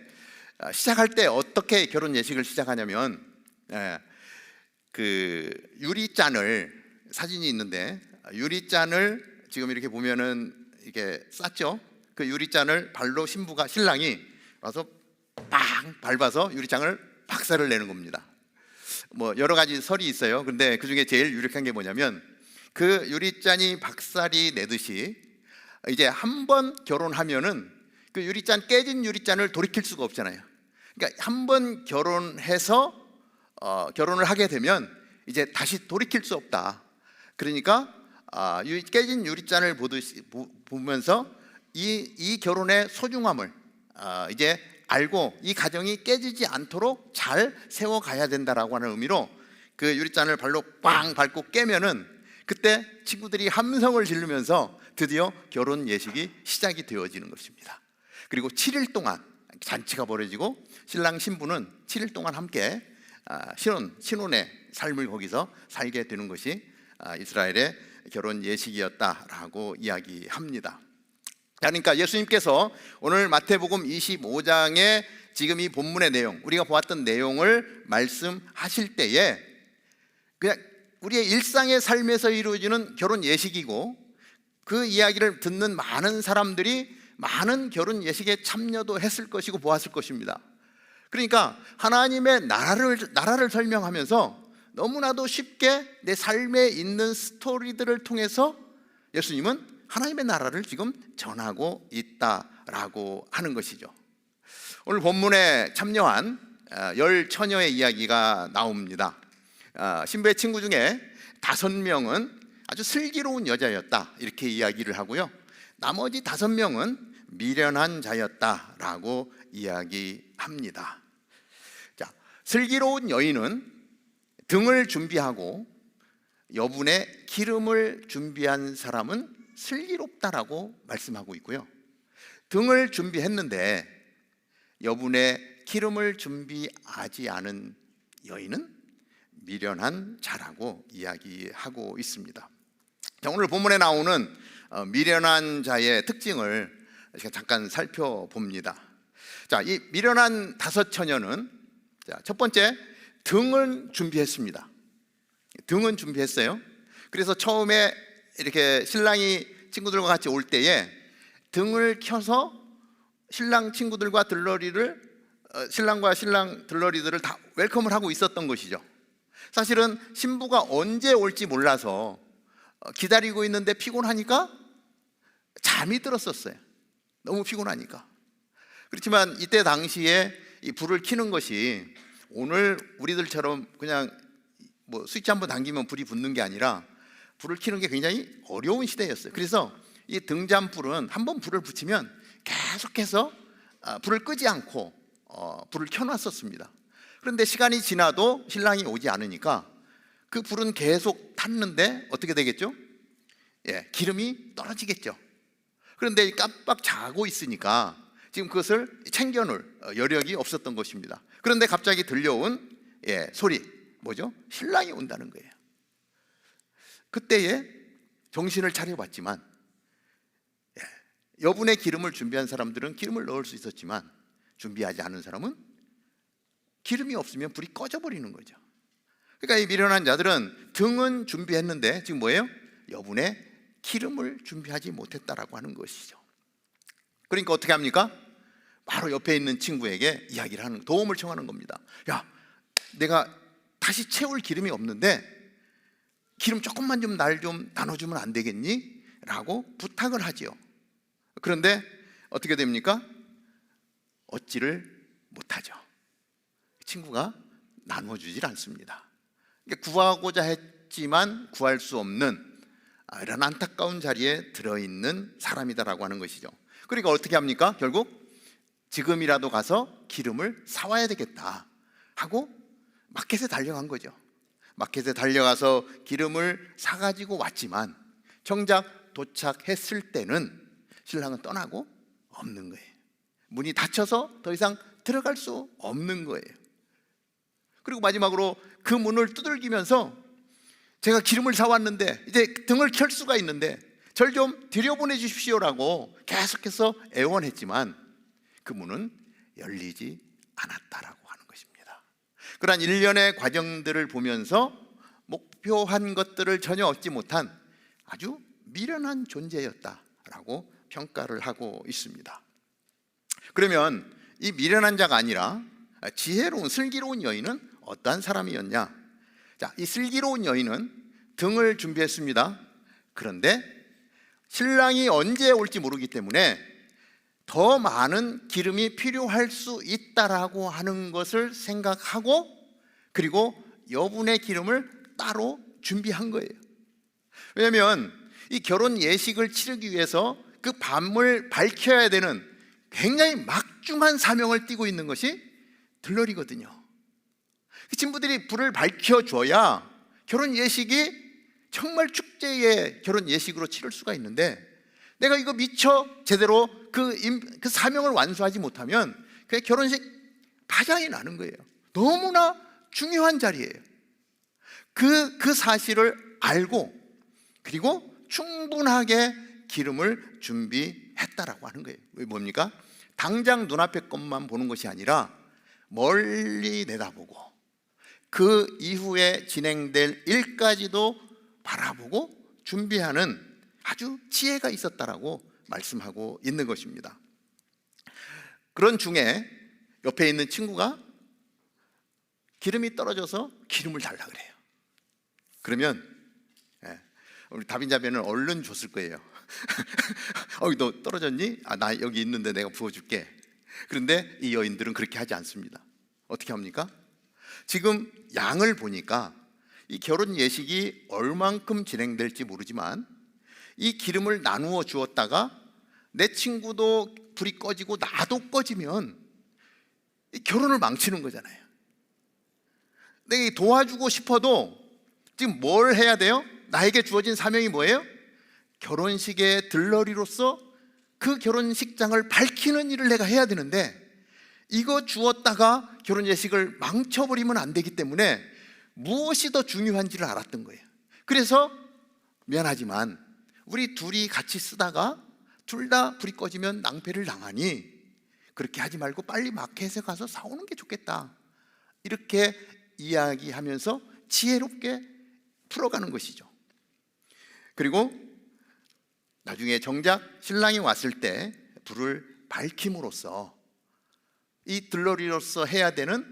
시작할 때 어떻게 결혼 예식을 시작하냐면, 그 유리잔을, 사진이 있는데 유리잔을 지금 이렇게 보면은 이게 쌌죠. 그 유리잔을 발로 신랑이 와서 빵 밟아서 유리잔을 박살을 내는 겁니다. 뭐 여러 가지 설이 있어요. 근데 그 중에 제일 유력한 게 뭐냐면, 그 유리잔이 박살이 내듯이 이제 한 번 결혼하면은 그 유리잔, 깨진 유리잔을 돌이킬 수가 없잖아요. 그러니까 한 번 결혼해서 결혼을 하게 되면 이제 다시 돌이킬 수 없다. 그러니까 깨진 유리잔을 보면서 이 결혼의 소중함을 이제 알고 이 가정이 깨지지 않도록 잘 세워가야 된다라고 하는 의미로 그 유리잔을 발로 빵 밟고 깨면은 그때 친구들이 함성을 지르면서 드디어 결혼 예식이 시작이 되어지는 것입니다. 그리고 7일 동안 잔치가 벌어지고 신랑 신부는 7일 동안 함께 신혼의 삶을 거기서 살게 되는 것이 이스라엘의 결혼 예식이었다라고 이야기합니다. 그러니까 예수님께서 오늘 마태복음 25장의 지금 이 본문의 내용, 우리가 보았던 내용을 말씀하실 때에 그냥 우리의 일상의 삶에서 이루어지는 결혼 예식이고, 그 이야기를 듣는 많은 사람들이 많은 결혼 예식에 참여도 했을 것이고 보았을 것입니다. 그러니까 하나님의 나라를 설명하면서 너무나도 쉽게 내 삶에 있는 스토리들을 통해서 예수님은 하나님의 나라를 지금 전하고 있다라고 하는 것이죠. 오늘 본문에 참여한 10처녀의 이야기가 나옵니다. 신부의 친구 중에 5명은 아주 슬기로운 여자였다, 이렇게 이야기를 하고요. 나머지 5명은 미련한 자였다라고 이야기합니다. 자, 슬기로운 여인은 등을 준비하고 여분의 기름을 준비한 사람은 슬기롭다라고 말씀하고 있고요. 등을 준비했는데 여분의 기름을 준비하지 않은 여인은 미련한 자라고 이야기하고 있습니다. 자, 오늘 본문에 나오는 미련한 자의 특징을 잠깐 살펴봅니다. 자, 이 미련한 5처녀는 첫 번째, 등을 준비했습니다. 등은 준비했어요. 그래서 처음에 이렇게 신랑이 친구들과 같이 올 때에 등을 켜서 신랑 친구들과 신랑과 신랑 들러리들을 다 웰컴을 하고 있었던 것이죠. 사실은 신부가 언제 올지 몰라서 기다리고 있는데 피곤하니까 잠이 들었었어요. 너무 피곤하니까. 그렇지만 이때 당시에 이 불을 켜는 것이 오늘 우리들처럼 그냥 뭐 스위치 한번 당기면 불이 붙는 게 아니라 불을 켜는 게 굉장히 어려운 시대였어요. 그래서 이 등잔불은 한번 불을 붙이면 계속해서 불을 끄지 않고 불을 켜놨었습니다. 그런데 시간이 지나도 신랑이 오지 않으니까 그 불은 계속 탔는데 어떻게 되겠죠? 기름이 떨어지겠죠. 그런데 깜빡 자고 있으니까 지금 그것을 챙겨놓을 여력이 없었던 것입니다. 그런데 갑자기 들려온 소리, 뭐죠? 신랑이 온다는 거예요. 그때에 정신을 차려봤지만 여분의 기름을 준비한 사람들은 기름을 넣을 수 있었지만 준비하지 않은 사람은 기름이 없으면 불이 꺼져버리는 거죠. 그러니까 이 미련한 자들은 등은 준비했는데 지금 뭐예요? 여분의 기름을 준비하지 못했다라고 하는 것이죠. 그러니까 어떻게 합니까? 바로 옆에 있는 친구에게 이야기를 하는, 도움을 청하는 겁니다. 야, 내가 다시 채울 기름이 없는데 기름 조금만 좀 날 좀 나눠주면 안 되겠니? 라고 부탁을 하지요. 그런데 어떻게 됩니까? 얻지를 못하죠. 친구가 나눠주질 않습니다. 구하고자 했지만 구할 수 없는 이런 안타까운 자리에 들어있는 사람이다라고 하는 것이죠. 그러니까 어떻게 합니까? 결국 지금이라도 가서 기름을 사와야 되겠다 하고 마켓에 달려간 거죠. 마켓에 달려가서 기름을 사가지고 왔지만 정작 도착했을 때는 신랑은 떠나고 없는 거예요. 문이 닫혀서 더 이상 들어갈 수 없는 거예요. 그리고 마지막으로 그 문을 두들기면서 제가 기름을 사왔는데 이제 등을 켤 수가 있는데 절 좀 들여보내 주십시오라고 계속해서 애원했지만 그 문은 열리지 않았다라고 하는 것입니다. 그러한 일련의 과정들을 보면서 목표한 것들을 전혀 얻지 못한 아주 미련한 존재였다라고 평가를 하고 있습니다. 그러면 이 미련한 자가 아니라 지혜로운 슬기로운 여인은 어떠한 사람이었냐? 자, 이 슬기로운 여인은 등을 준비했습니다. 그런데 신랑이 언제 올지 모르기 때문에 더 많은 기름이 필요할 수 있다라고 하는 것을 생각하고 그리고 여분의 기름을 따로 준비한 거예요. 왜냐하면 이 결혼 예식을 치르기 위해서 그 밤을 밝혀야 되는 굉장히 막중한 사명을 띠고 있는 것이 들러리거든요. 신부들이 불을 밝혀줘야 결혼 예식이 정말 축제의 결혼 예식으로 치를 수가 있는데 내가 이거 미처 제대로 그 사명을 완수하지 못하면 그 결혼식 파장이 나는 거예요. 너무나 중요한 자리예요. 그 사실을 알고 그리고 충분하게 기름을 준비했다라고 하는 거예요. 왜 뭡니까? 당장 눈앞의 것만 보는 것이 아니라 멀리 내다보고 그 이후에 진행될 일까지도 바라보고 준비하는 아주 지혜가 있었다라고 말씀하고 있는 것입니다. 그런 중에 옆에 있는 친구가 기름이 떨어져서 기름을 달라 그래요. 그러면 우리 다빈 자매는 얼른 줬을 거예요. 너 떨어졌니? 나 여기 있는데 내가 부어줄게. 그런데 이 여인들은 그렇게 하지 않습니다. 어떻게 합니까? 지금 양을 보니까 이 결혼 예식이 얼만큼 진행될지 모르지만 이 기름을 나누어 주었다가 내 친구도 불이 꺼지고 나도 꺼지면 이 결혼을 망치는 거잖아요. 내가 도와주고 싶어도 지금 뭘 해야 돼요? 나에게 주어진 사명이 뭐예요? 결혼식의 들러리로서 그 결혼식장을 밝히는 일을 내가 해야 되는데 이거 주었다가 결혼 예식을 망쳐버리면 안 되기 때문에 무엇이 더 중요한지를 알았던 거예요. 그래서 미안하지만 우리 둘이 같이 쓰다가 둘 다 불이 꺼지면 낭패를 당하니 그렇게 하지 말고 빨리 마켓에 가서 사오는 게 좋겠다. 이렇게 이야기하면서 지혜롭게 풀어가는 것이죠. 그리고 나중에 정작 신랑이 왔을 때 불을 밝힘으로써 이 들러리로서 해야 되는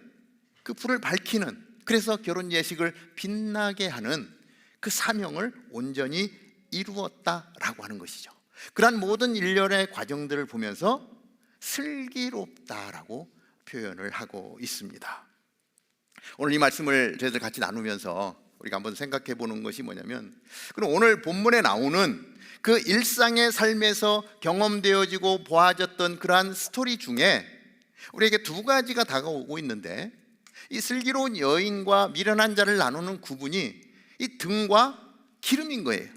그 불을 밝히는, 그래서 결혼 예식을 빛나게 하는 그 사명을 온전히 이루었다라고 하는 것이죠. 그러한 모든 일련의 과정들을 보면서 슬기롭다라고 표현을 하고 있습니다. 오늘 이 말씀을 저희들 같이 나누면서 우리가 한번 생각해 보는 것이 뭐냐면, 그럼 오늘 본문에 나오는 그 일상의 삶에서 경험되어지고 보아졌던 그러한 스토리 중에 우리에게 두 가지가 다가오고 있는데, 이 슬기로운 여인과 미련한 자를 나누는 구분이 이 등과 기름인 거예요.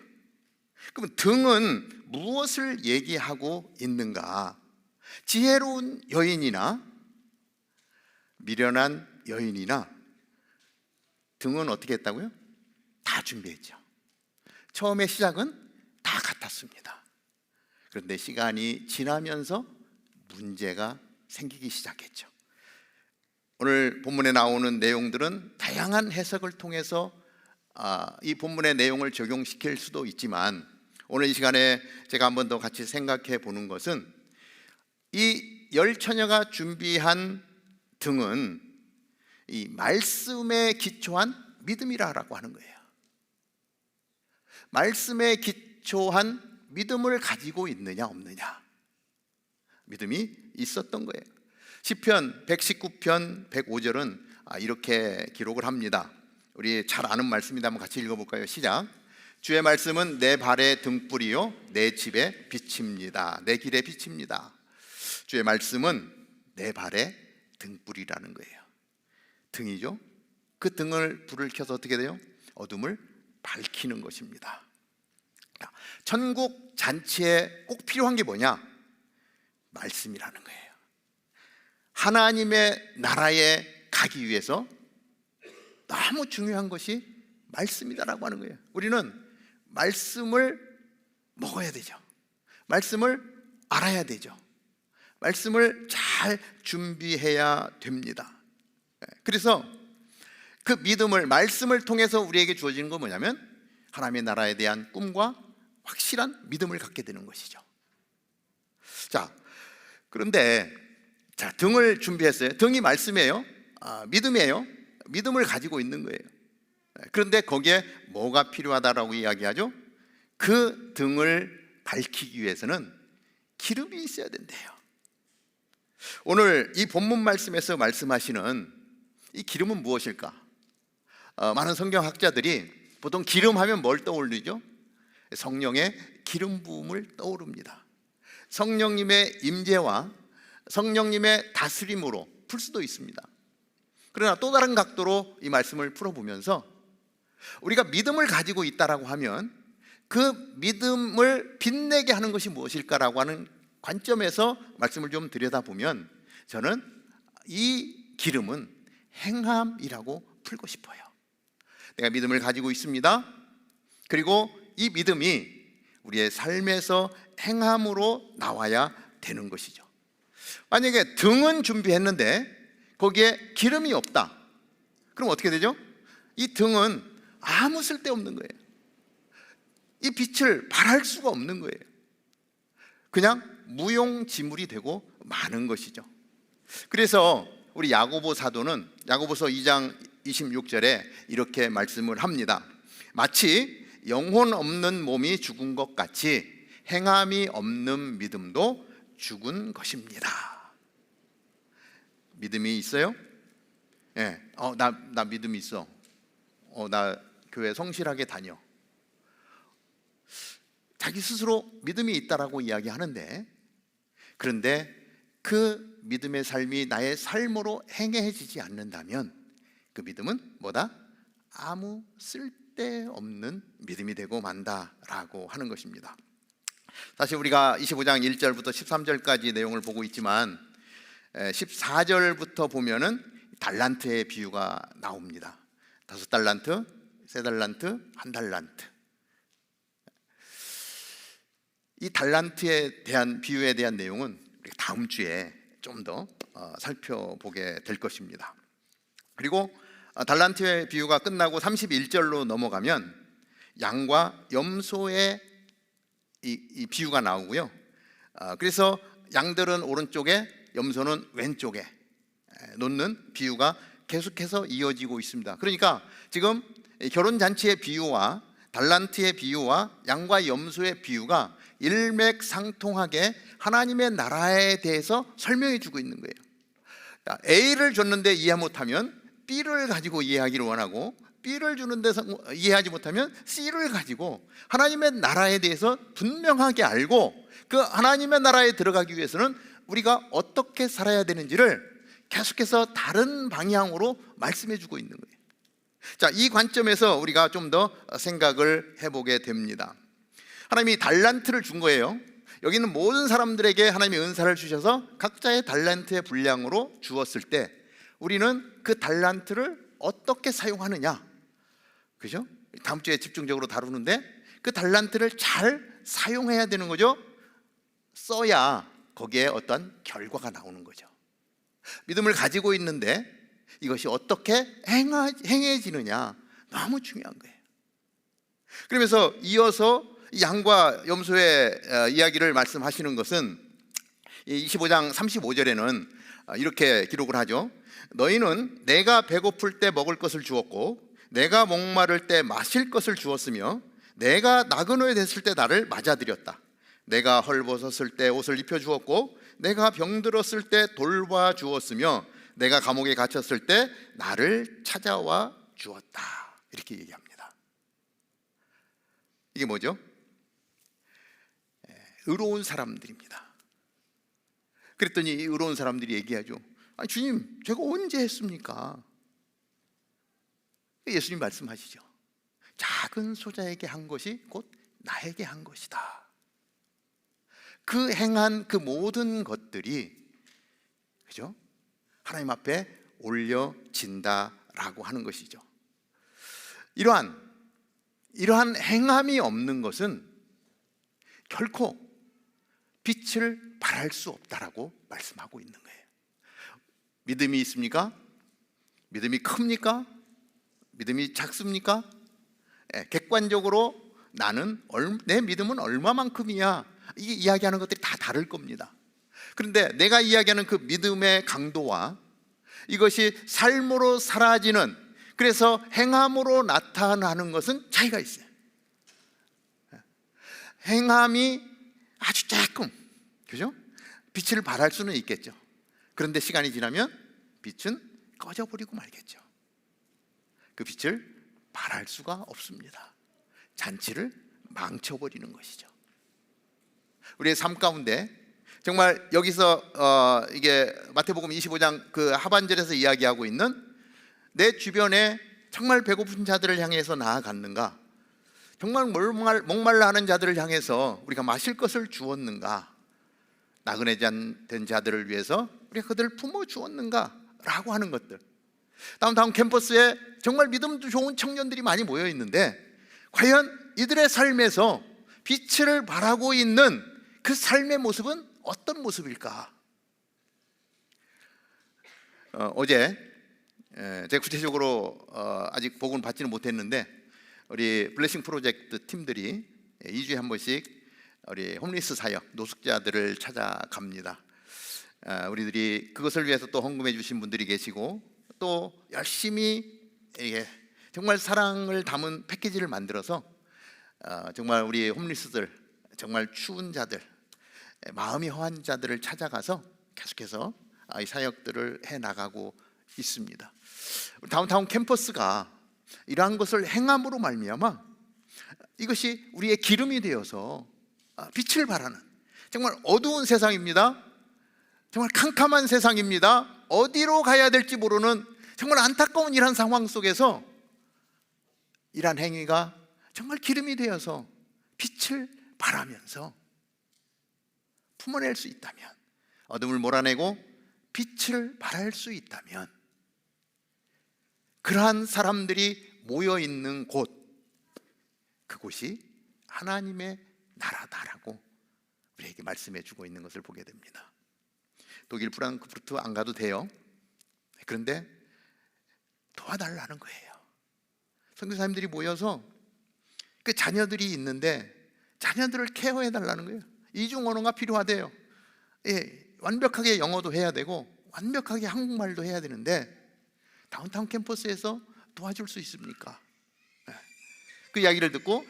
그럼 등은 무엇을 얘기하고 있는가? 지혜로운 여인이나 미련한 여인이나 등은 어떻게 했다고요? 다 준비했죠. 처음에 시작은 다 같았습니다. 그런데 시간이 지나면서 문제가 생기기 시작했죠. 오늘 본문에 나오는 내용들은 다양한 해석을 통해서 이 본문의 내용을 적용시킬 수도 있지만, 오늘 이 시간에 제가 한 번 더 같이 생각해 보는 것은 이 열 처녀가 준비한 등은 이 말씀에 기초한 믿음이라고 하는 거예요. 말씀에 기초한 믿음을 가지고 있느냐 없느냐, 믿음이 있었던 거예요. 시편 119편 105절은 이렇게 기록을 합니다. 우리 잘 아는 말씀입니다. 한번 같이 읽어볼까요? 시작. 주의 말씀은 내 발의 등불이요 내 집의 빛입니다. 내 길의 빛입니다. 주의 말씀은 내 발의 등불이라는 거예요. 등이죠. 그 등을 불을 켜서 어떻게 돼요? 어둠을 밝히는 것입니다. 천국 잔치에 꼭 필요한 게 뭐냐? 말씀이라는 거예요. 하나님의 나라에 가기 위해서 너무 중요한 것이 말씀이다라고 하는 거예요. 우리는 말씀을 먹어야 되죠. 말씀을 알아야 되죠. 말씀을 잘 준비해야 됩니다. 그래서 그 믿음을, 말씀을 통해서 우리에게 주어지는 건 뭐냐면 하나님의 나라에 대한 꿈과 확실한 믿음을 갖게 되는 것이죠. 자, 그런데 등을 준비했어요. 등이 말씀이에요. 믿음이에요. 믿음을 가지고 있는 거예요. 그런데 거기에 뭐가 필요하다라고 이야기하죠? 그 등을 밝히기 위해서는 기름이 있어야 된대요. 오늘 이 본문 말씀에서 말씀하시는 이 기름은 무엇일까? 많은 성경학자들이 보통 기름 하면 뭘 떠올리죠? 성령의 기름 부음을 떠오릅니다. 성령님의 임재와 성령님의 다스림으로 풀 수도 있습니다. 그러나 또 다른 각도로 이 말씀을 풀어보면서 우리가 믿음을 가지고 있다라고 하면 그 믿음을 빛내게 하는 것이 무엇일까라고 하는 관점에서 말씀을 좀 들여다보면 저는 이 기름은 행함이라고 풀고 싶어요. 내가 믿음을 가지고 있습니다. 그리고 이 믿음이 우리의 삶에서 행함으로 나와야 되는 것이죠. 만약에 등은 준비했는데 거기에 기름이 없다, 그럼 어떻게 되죠? 이 등은 아무 쓸데없는 거예요. 이 빛을 발할 수가 없는 거예요. 그냥 무용지물이 되고 마는 것이죠. 그래서 우리 야고보 사도는 야고보서 2장 26절에 이렇게 말씀을 합니다. 마치 영혼 없는 몸이 죽은 것 같이 행함이 없는 믿음도 죽은 것입니다. 믿음이 있어요? 예. 나 믿음이 있어. 나 교회 성실하게 다녀. 자기 스스로 믿음이 있다라고 이야기하는데, 그런데 그 믿음의 삶이 나의 삶으로 행해지지 않는다면 그 믿음은 뭐다? 아무 쓸데없는 믿음이 되고 만다라고 하는 것입니다. 사실 우리가 25장 1절부터 13절까지 내용을 보고 있지만 14절부터 보면은 달란트의 비유가 나옵니다. 5달란트, 3달란트, 1달란트. 이 달란트에 대한 비유에 대한 내용은 우리가 다음 주에 좀 더 살펴보게 될 것입니다. 그리고 달란트의 비유가 끝나고 31절로 넘어가면 양과 염소의 이 비유가 나오고요. 그래서 양들은 오른쪽에, 염소는 왼쪽에 놓는 비유가 계속해서 이어지고 있습니다. 그러니까 지금 결혼잔치의 비유와 달란트의 비유와 양과 염소의 비유가 일맥상통하게 하나님의 나라에 대해서 설명해 주고 있는 거예요. A를 줬는데 이해 못하면 B를 가지고 이해하기를 원하고, B를 주는데 이해하지 못하면 C를 가지고 하나님의 나라에 대해서 분명하게 알고 그 하나님의 나라에 들어가기 위해서는 우리가 어떻게 살아야 되는지를 계속해서 다른 방향으로 말씀해 주고 있는 거예요. 자, 이 관점에서 우리가 좀 더 생각을 해보게 됩니다. 하나님이 달란트를 준 거예요. 여기 있는 모든 사람들에게 하나님이 은사를 주셔서 각자의 달란트의 분량으로 주었을 때 우리는 그 달란트를 어떻게 사용하느냐, 그죠? 다음 주에 집중적으로 다루는데 그 달란트를 잘 사용해야 되는 거죠. 써야 거기에 어떤 결과가 나오는 거죠. 믿음을 가지고 있는데 이것이 어떻게 행해지느냐 너무 중요한 거예요. 그러면서 이어서 양과 염소의 이야기를 말씀하시는 것은 25장 35절에는 이렇게 기록을 하죠. 너희는 내가 배고플 때 먹을 것을 주었고 내가 목마를 때 마실 것을 주었으며 내가 나그네 됐을 때 나를 맞아들였다. 내가 헐벗었을 때 옷을 입혀주었고 내가 병들었을 때 돌봐주었으며 내가 감옥에 갇혔을 때 나를 찾아와 주었다. 이렇게 얘기합니다. 이게 뭐죠? 의로운 사람들입니다. 그랬더니 이 의로운 사람들이 얘기하죠. 아니, 주님, 제가 언제 했습니까? 예수님 말씀하시죠. 작은 소자에게 한 것이 곧 나에게 한 것이다. 그 행한 그 모든 것들이, 그죠? 하나님 앞에 올려진다라고 하는 것이죠. 이러한 행함이 없는 것은 결코 빛을 발할 수 없다라고 말씀하고 있는 거예요. 믿음이 있습니까? 믿음이 큽니까? 믿음이 작습니까? 객관적으로 내 믿음은 얼마만큼이야, 이게 이야기하는 것들이 다 다를 겁니다. 그런데 내가 이야기하는 그 믿음의 강도와 이것이 삶으로 사라지는, 그래서 행함으로 나타나는 것은 차이가 있어요. 행함이 아주 조금, 그죠? 빛을 발할 수는 있겠죠. 그런데 시간이 지나면 빛은 꺼져버리고 말겠죠. 그 빛을 발할 수가 없습니다. 잔치를 망쳐버리는 것이죠. 우리의 삶 가운데 정말 여기서 이게 마태복음 25장 그 하반절에서 이야기하고 있는 내 주변에 정말 배고픈 자들을 향해서 나아갔는가? 정말 목말라 하는 자들을 향해서 우리가 마실 것을 주었는가? 나그네 된 자들을 위해서 우리가 그들을 품어 주었는가? 라고 하는 것들. 다운타운 캠퍼스에 정말 믿음도 좋은 청년들이 많이 모여 있는데 과연 이들의 삶에서 빛을 발하고 있는 그 삶의 모습은 어떤 모습일까? 어제 제가 구체적으로 아직 복음을 받지는 못했는데 우리 블레싱 프로젝트 팀들이 2주에 한 번씩 우리 홈리스 사역, 노숙자들을 찾아갑니다. 우리들이 그것을 위해서 또 헌금해 주신 분들이 계시고 또 열심히 정말 사랑을 담은 패키지를 만들어서 정말 우리 홈리스들, 정말 추운 자들, 마음이 허한 자들을 찾아가서 계속해서 이 사역들을 해나가고 있습니다. 다운타운 캠퍼스가 이러한 것을 행함으로 말미암아 이것이 우리의 기름이 되어서 빛을 발하는, 정말 어두운 세상입니다. 정말 캄캄한 세상입니다. 어디로 가야 될지 모르는 정말 안타까운 이런 상황 속에서 이러한 행위가 정말 기름이 되어서 빛을 발하면서 품어낼 수 있다면, 어둠을 몰아내고 빛을 발할 수 있다면, 그러한 사람들이 모여있는 곳, 그곳이 하나님의 나라다라고 우리에게 말씀해 주고 있는 것을 보게 됩니다. 독일 프랑크푸르트 안 가도 돼요. 그런데 도와달라는 거예요. 선교사님들이 모여서 그 자녀들이 있는데 자녀들을 케어해 달라는 거예요. 이중 언어가 필요하대요. 완벽하게 영어도 해야 되고 완벽하게 한국말도 해야 되는데 다운타운 캠퍼스에서 도와줄 수 있습니까? 그 이야기를 듣고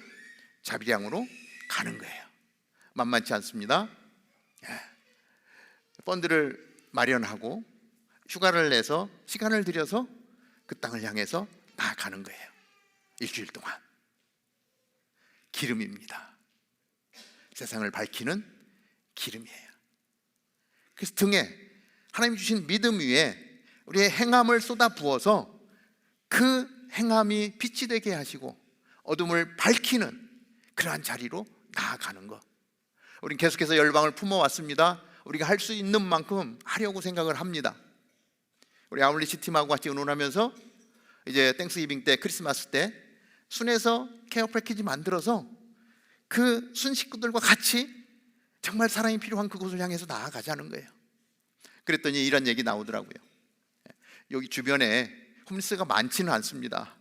자비량으로 가는 거예요. 만만치 않습니다. 펀드를 마련하고 휴가를 내서 시간을 들여서 그 땅을 향해서 나아가는 거예요. 일주일 동안. 기름입니다. 세상을 밝히는 기름이에요. 그래서 등에 하나님이 주신 믿음 위에 우리의 행함을 쏟아 부어서 그 행함이 빛이 되게 하시고 어둠을 밝히는 그러한 자리로 나아가는 것. 우리는 계속해서 열방을 품어왔습니다. 우리가 할 수 있는 만큼 하려고 생각을 합니다. 우리 아울리시 팀하고 같이 의논하면서 이제 땡스기빙 때, 크리스마스 때 순에서 케어 패키지 만들어서 그 순 식구들과 같이 정말 사랑이 필요한 그곳을 향해서 나아가자는 거예요. 그랬더니 이런 얘기 나오더라고요. 여기 주변에 홈리스가 많지는 않습니다.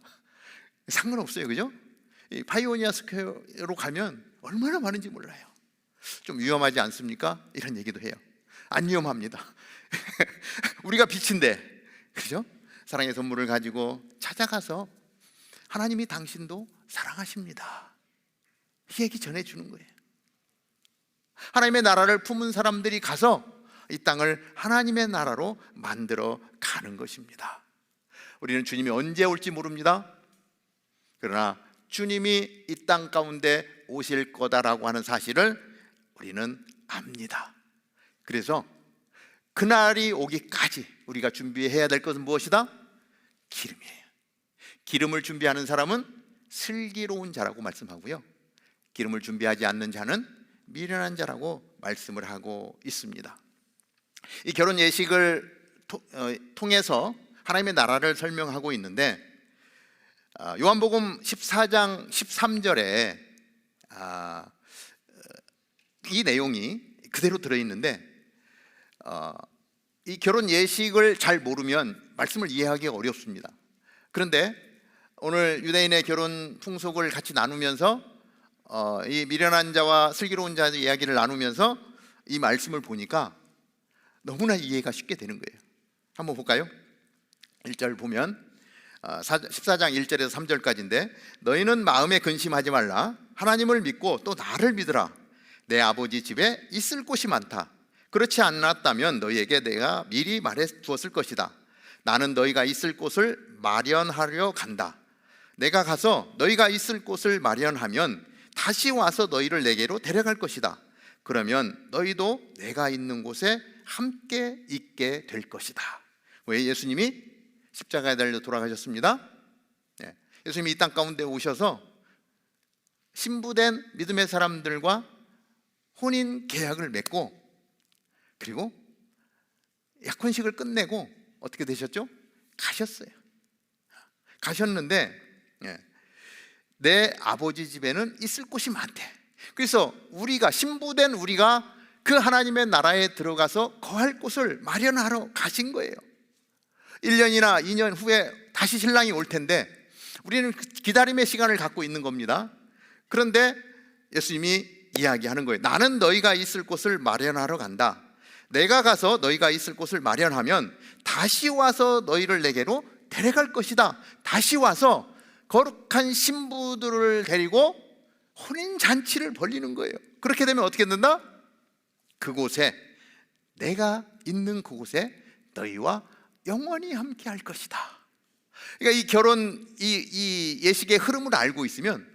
상관없어요, 그죠? 이 파이오니아 스퀘어로 가면 얼마나 많은지 몰라요. 좀 위험하지 않습니까? 이런 얘기도 해요. 안 위험합니다. 우리가 빛인데, 그죠? 사랑의 선물을 가지고 찾아가서 하나님이 당신도 사랑하십니다, 이 얘기 전해주는 거예요. 하나님의 나라를 품은 사람들이 가서 이 땅을 하나님의 나라로 만들어 가는 것입니다. 우리는 주님이 언제 올지 모릅니다. 그러나 주님이 이 땅 가운데 오실 거다라고 하는 사실을 우리는 압니다. 그래서 그날이 오기까지 우리가 준비해야 될 것은 무엇이다? 기름이에요. 기름을 준비하는 사람은 슬기로운 자라고 말씀하고요, 기름을 준비하지 않는 자는 미련한 자라고 말씀을 하고 있습니다. 이 결혼 예식을 통해서 하나님의 나라를 설명하고 있는데, 요한복음 14장 13절에 이 내용이 그대로 들어있는데, 이 결혼 예식을 잘 모르면 말씀을 이해하기가 어렵습니다. 그런데 오늘 유대인의 결혼 풍속을 같이 나누면서 이 미련한 자와 슬기로운 자의 이야기를 나누면서 이 말씀을 보니까 너무나 이해가 쉽게 되는 거예요. 한번 볼까요? 1절 보면 14장 1절에서 3절까지인데, 너희는 마음에 근심하지 말라. 하나님을 믿고 또 나를 믿으라. 내 아버지 집에 있을 곳이 많다. 그렇지 않았다면 너희에게 내가 미리 말해 두었을 것이다. 나는 너희가 있을 곳을 마련하려 간다. 내가 가서 너희가 있을 곳을 마련하면 다시 와서 너희를 내게로 데려갈 것이다. 그러면 너희도 내가 있는 곳에 함께 있게 될 것이다. 왜? 예수님이 십자가에 달려 돌아가셨습니다. 예수님이 이 땅 가운데 오셔서 신부된 믿음의 사람들과 혼인 계약을 맺고, 그리고 약혼식을 끝내고 어떻게 되셨죠? 가셨어요. 가셨는데 내 아버지 집에는 있을 곳이 많대. 그래서 우리가, 신부된 우리가 그 하나님의 나라에 들어가서 거할 곳을 마련하러 가신 거예요. 1년이나 2년 후에 다시 신랑이 올 텐데 우리는 기다림의 시간을 갖고 있는 겁니다. 그런데 예수님이 이야기하는 거예요. 나는 너희가 있을 곳을 마련하러 간다. 내가 가서 너희가 있을 곳을 마련하면 다시 와서 너희를 내게로 데려갈 것이다. 다시 와서 거룩한 신부들을 데리고 혼인잔치를 벌리는 거예요. 그렇게 되면 어떻게 된다? 그곳에, 내가 있는 그곳에 너희와 영원히 함께 할 것이다. 그러니까 이 결혼, 이 예식의 흐름을 알고 있으면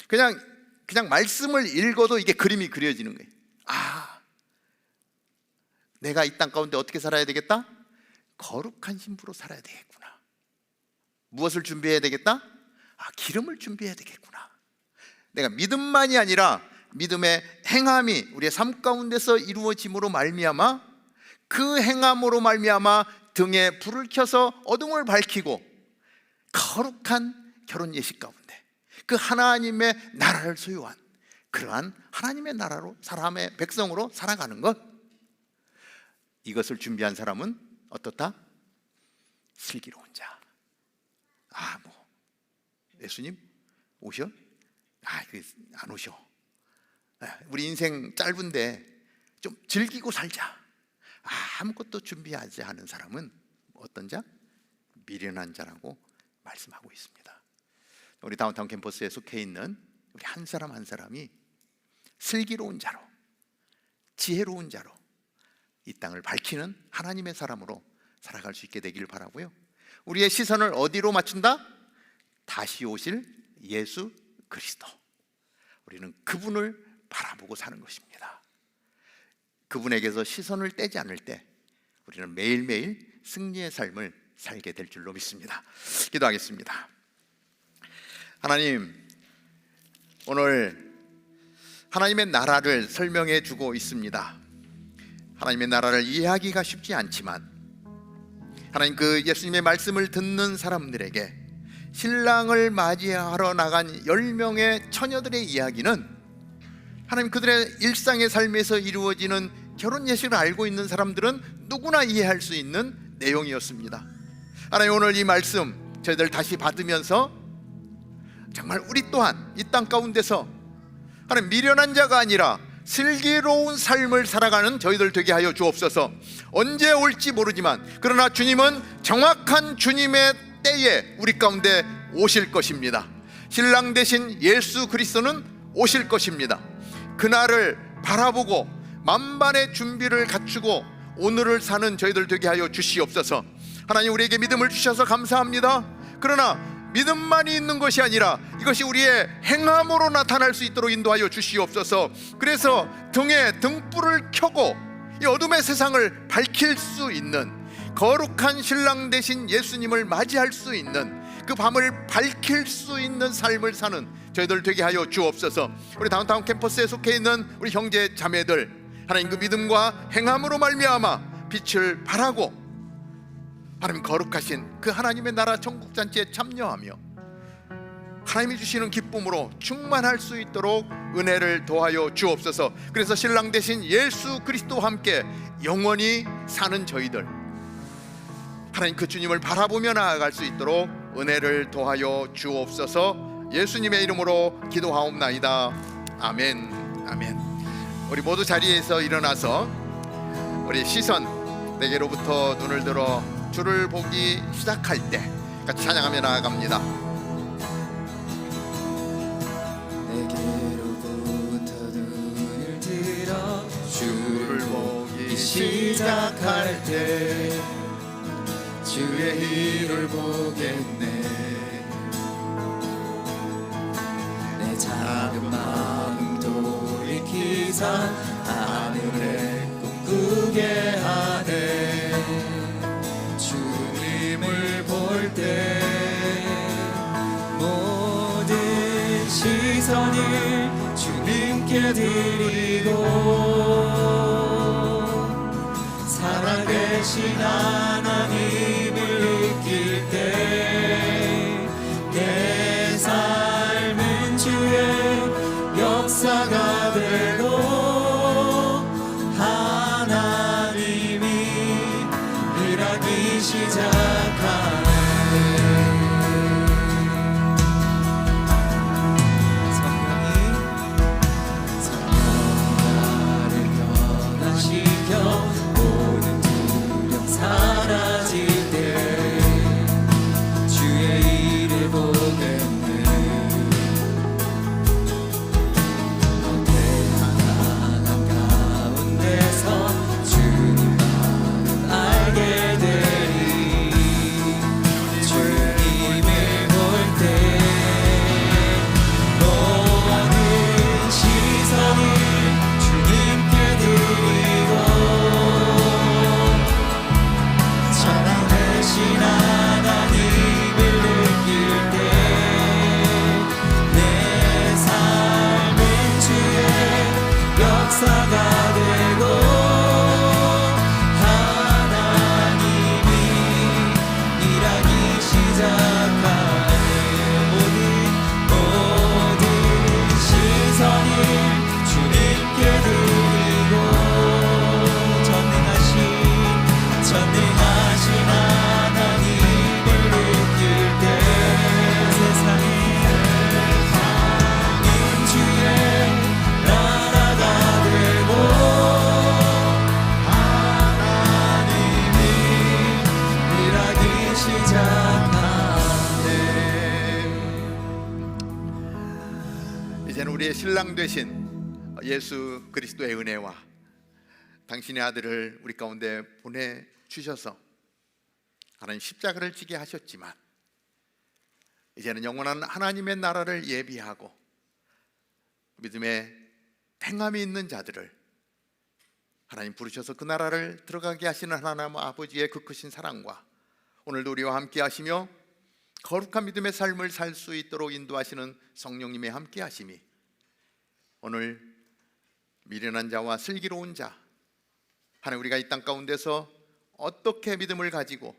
그냥 말씀을 읽어도 이게 그림이 그려지는 거예요. 내가 이 땅 가운데 어떻게 살아야 되겠다? 거룩한 신부로 살아야 되겠구나. 무엇을 준비해야 되겠다? 기름을 준비해야 되겠구나. 내가 믿음만이 아니라 믿음의 행함이 우리의 삶 가운데서 이루어짐으로 말미암아, 그 행함으로 말미암아 등에 불을 켜서 어둠을 밝히고 거룩한 결혼 예식 가운데 그 하나님의 나라를 소유한 그러한 하나님의 나라로, 사람의 백성으로 살아가는 것, 이것을 준비한 사람은 어떻다? 슬기로운 자. 예수님 오셔? 안 오셔. 우리 인생 짧은데 좀 즐기고 살자. 아무것도 준비하지 않은 사람은 어떤 자? 미련한 자라고 말씀하고 있습니다. 우리 다운타운 캠퍼스에 속해 있는 우리 한 사람 한 사람이 슬기로운 자로, 지혜로운 자로 이 땅을 밝히는 하나님의 사람으로 살아갈 수 있게 되기를 바라고요. 우리의 시선을 어디로 맞춘다? 다시 오실 예수 그리스도. 우리는 그분을 바라보고 사는 것입니다. 그분에게서 시선을 떼지 않을 때 우리는 매일매일 승리의 삶을 살게 될 줄로 믿습니다. 기도하겠습니다. 하나님, 오늘 하나님의 나라를 설명해 주고 있습니다. 하나님의 나라를 이해하기가 쉽지 않지만 하나님, 그 예수님의 말씀을 듣는 사람들에게 신랑을 맞이하러 나간 10명의 처녀들의 이야기는 하나님, 그들의 일상의 삶에서 이루어지는 결혼 예식을 알고 있는 사람들은 누구나 이해할 수 있는 내용이었습니다. 하나님, 오늘 이 말씀 저희들 다시 받으면서 정말 우리 또한 이 땅 가운데서 하나님, 미련한 자가 아니라 슬기로운 삶을 살아가는 저희들 되게 하여 주옵소서. 언제 올지 모르지만 그러나 주님은 정확한 주님의 때에 우리 가운데 오실 것입니다. 신랑 되신 예수 그리스도는 오실 것입니다. 그날을 바라보고 만반의 준비를 갖추고 오늘을 사는 저희들 되게 하여 주시옵소서. 하나님, 우리에게 믿음을 주셔서 감사합니다. 그러나 믿음만이 있는 것이 아니라 이것이 우리의 행함으로 나타날 수 있도록 인도하여 주시옵소서. 그래서 등에 등불을 켜고 이 어둠의 세상을 밝힐 수 있는, 거룩한 신랑 되신 예수님을 맞이할 수 있는, 그 밤을 밝힐 수 있는 삶을 사는 저희들 되게 하여 주옵소서. 우리 다운타운 캠퍼스에 속해 있는 우리 형제 자매들, 하나님, 그 믿음과 행함으로 말미암아 빛을 발하고 하나님, 거룩하신 그 하나님의 나라 천국 잔치에 참여하며 하나님이 주시는 기쁨으로 충만할 수 있도록 은혜를 더하여 주옵소서. 그래서 신랑 되신 예수 그리스도와 함께 영원히 사는 저희들, 하나님, 그 주님을 바라보며 나아갈 수 있도록 은혜를 더하여 주옵소서. 예수님의 이름으로 기도하옵나이다. 아멘. 아멘. 우리 모두 자리에서 일어나서 우리 시선 내게로부터 눈을 들어 주를 보기 시작할 때 같이 찬양하며 나아갑니다. 내게로부터 눈을 들어 주를 보기 시작할 때 주의 일을 보겠네. 내 작은 마음 돌이키사 하늘에 꿈꾸게 하네. 주님을 볼 때 모든 시선을 주님께 드리고 살아계신 하나님을 느낄 때 내 삶은 주의 역사가 되고 하나님이 일하기 시작하네. 성령이 나를 변화시켜 모든 두려움 사라질 때 주의 일을 보겠네. 평안한 가운데서 주님 마음 알게 되리. 주님을 볼 때 모든 시선을 주님께 드리고 사랑하신 하나님을 느낄 때 내 삶은 주의 역사가 되고 하나님이 일하기 시작하네. 모든 시선을 주님께 드리고 전능하신 하나님을 느낄 때 세상은 주의 나라가 되고 하나님이 일하기 시작하네. 이제는 우리의 신랑 되신 예수 그리스도의 은혜와 당신의 아들을 우리 가운데 보내주셔서 하나님 십자가를 지게 하셨지만 이제는 영원한 하나님의 나라를 예비하고 믿음의 행함이 있는 자들을 하나님 부르셔서 그 나라를 들어가게 하시는 하나님 아버지의 그 크신 사랑과 오늘도 우리와 함께 하시며 거룩한 믿음의 삶을 살 수 있도록 인도하시는 성령님의 함께 하심이 오늘 미련한 자와 슬기로운 자, 하나님, 우리가 이 땅 가운데서 어떻게 믿음을 가지고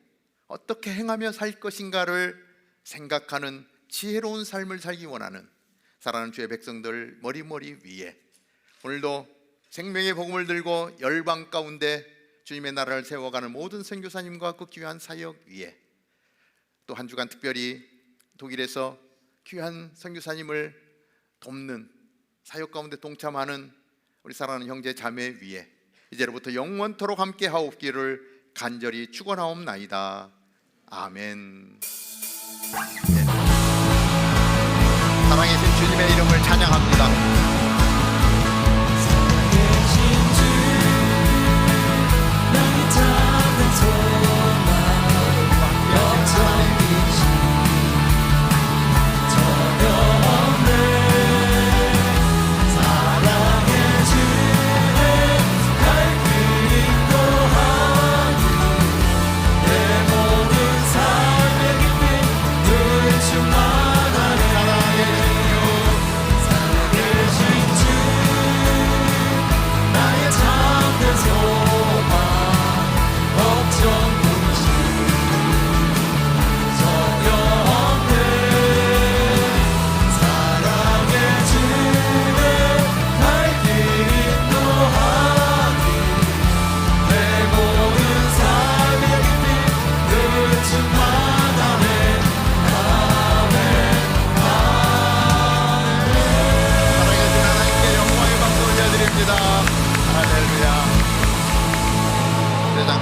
어떻게 행하며 살 것인가를 생각하는 지혜로운 삶을 살기 원하는 사랑하는 주의 백성들 머리 위에 오늘도 생명의 복음을 들고 열방 가운데 주님의 나라를 세워가는 모든 선교사님과 그 귀한 사역 위에 또 한 주간 특별히 독일에서 귀한 선교사님을 돕는 사역 가운데 동참하는 우리 사랑하는 형제 자매 위에 이제로부터 영원토록 함께 하옵기를 간절히 축원하옵나이다. 아멘. 네. 사랑하신 주님의 이름을 찬양합니다.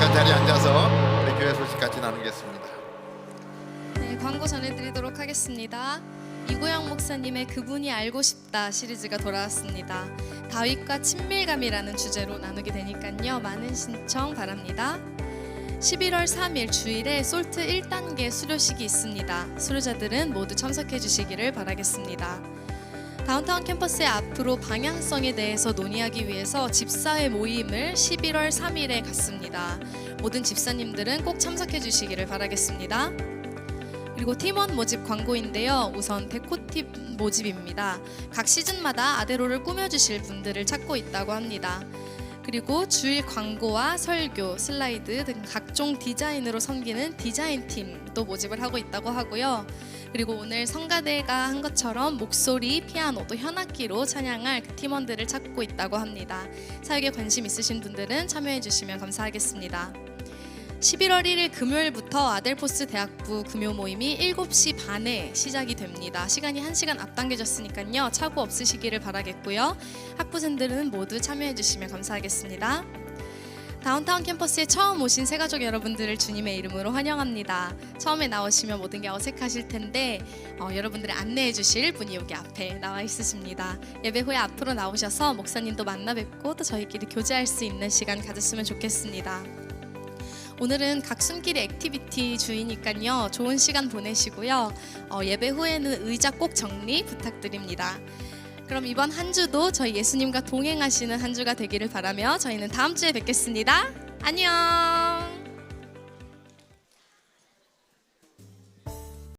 잠깐 자리에 앉아서 우리 교회 소식 같이 나누겠습니다. 네, 광고 전해드리도록 하겠습니다. 이구영 목사님의 그분이 알고 싶다 시리즈가 돌아왔습니다. 다윗과 친밀감이라는 주제로 나누게 되니까요, 많은 신청 바랍니다. 11월 3일 주일에 솔트 1단계 수료식이 있습니다. 수료자들은 모두 참석해 주시기를 바라겠습니다. 다운타운 캠퍼스의 앞으로 방향성에 대해서 논의하기 위해서 집사회 모임을 11월 3일에 갖습니다. 모든 집사님들은 꼭 참석해 주시기를 바라겠습니다. 그리고 팀원 모집 광고인데요. 우선 데코팁 모집입니다. 각 시즌마다 아데로를 꾸며주실 분들을 찾고 있다고 합니다. 그리고 주일 광고와 설교, 슬라이드 등 각종 디자인으로 섬기는 디자인팀도 모집을 하고 있다고 하고요. 그리고 오늘 성가대가 한 것처럼 목소리, 피아노, 또 현악기로 찬양할 그 팀원들을 찾고 있다고 합니다. 사역에 관심 있으신 분들은 참여해 주시면 감사하겠습니다. 11월 1일 금요일부터 아델포스 대학부 금요 모임이 7시 반에 시작이 됩니다. 시간이 1시간 앞당겨졌으니까요, 착오 없으시기를 바라겠고요. 학부생들은 모두 참여해 주시면 감사하겠습니다. 다운타운 캠퍼스에 처음 오신 새가족 여러분들을 주님의 이름으로 환영합니다. 처음에 나오시면 모든 게 어색하실 텐데 여러분들을 안내해 주실 분이 여기 앞에 나와 있으십니다. 예배 후에 앞으로 나오셔서 목사님도 만나 뵙고 또 저희끼리 교제할 수 있는 시간 가졌으면 좋겠습니다. 오늘은 각순길이 액티비티 주이니까요, 좋은 시간 보내시고요. 예배 후에는 의자 꼭 정리 부탁드립니다. 그럼 이번 한 주도 저희 예수님과 동행하시는 한 주가 되기를 바라며 저희는 다음 주에 뵙겠습니다. 안녕.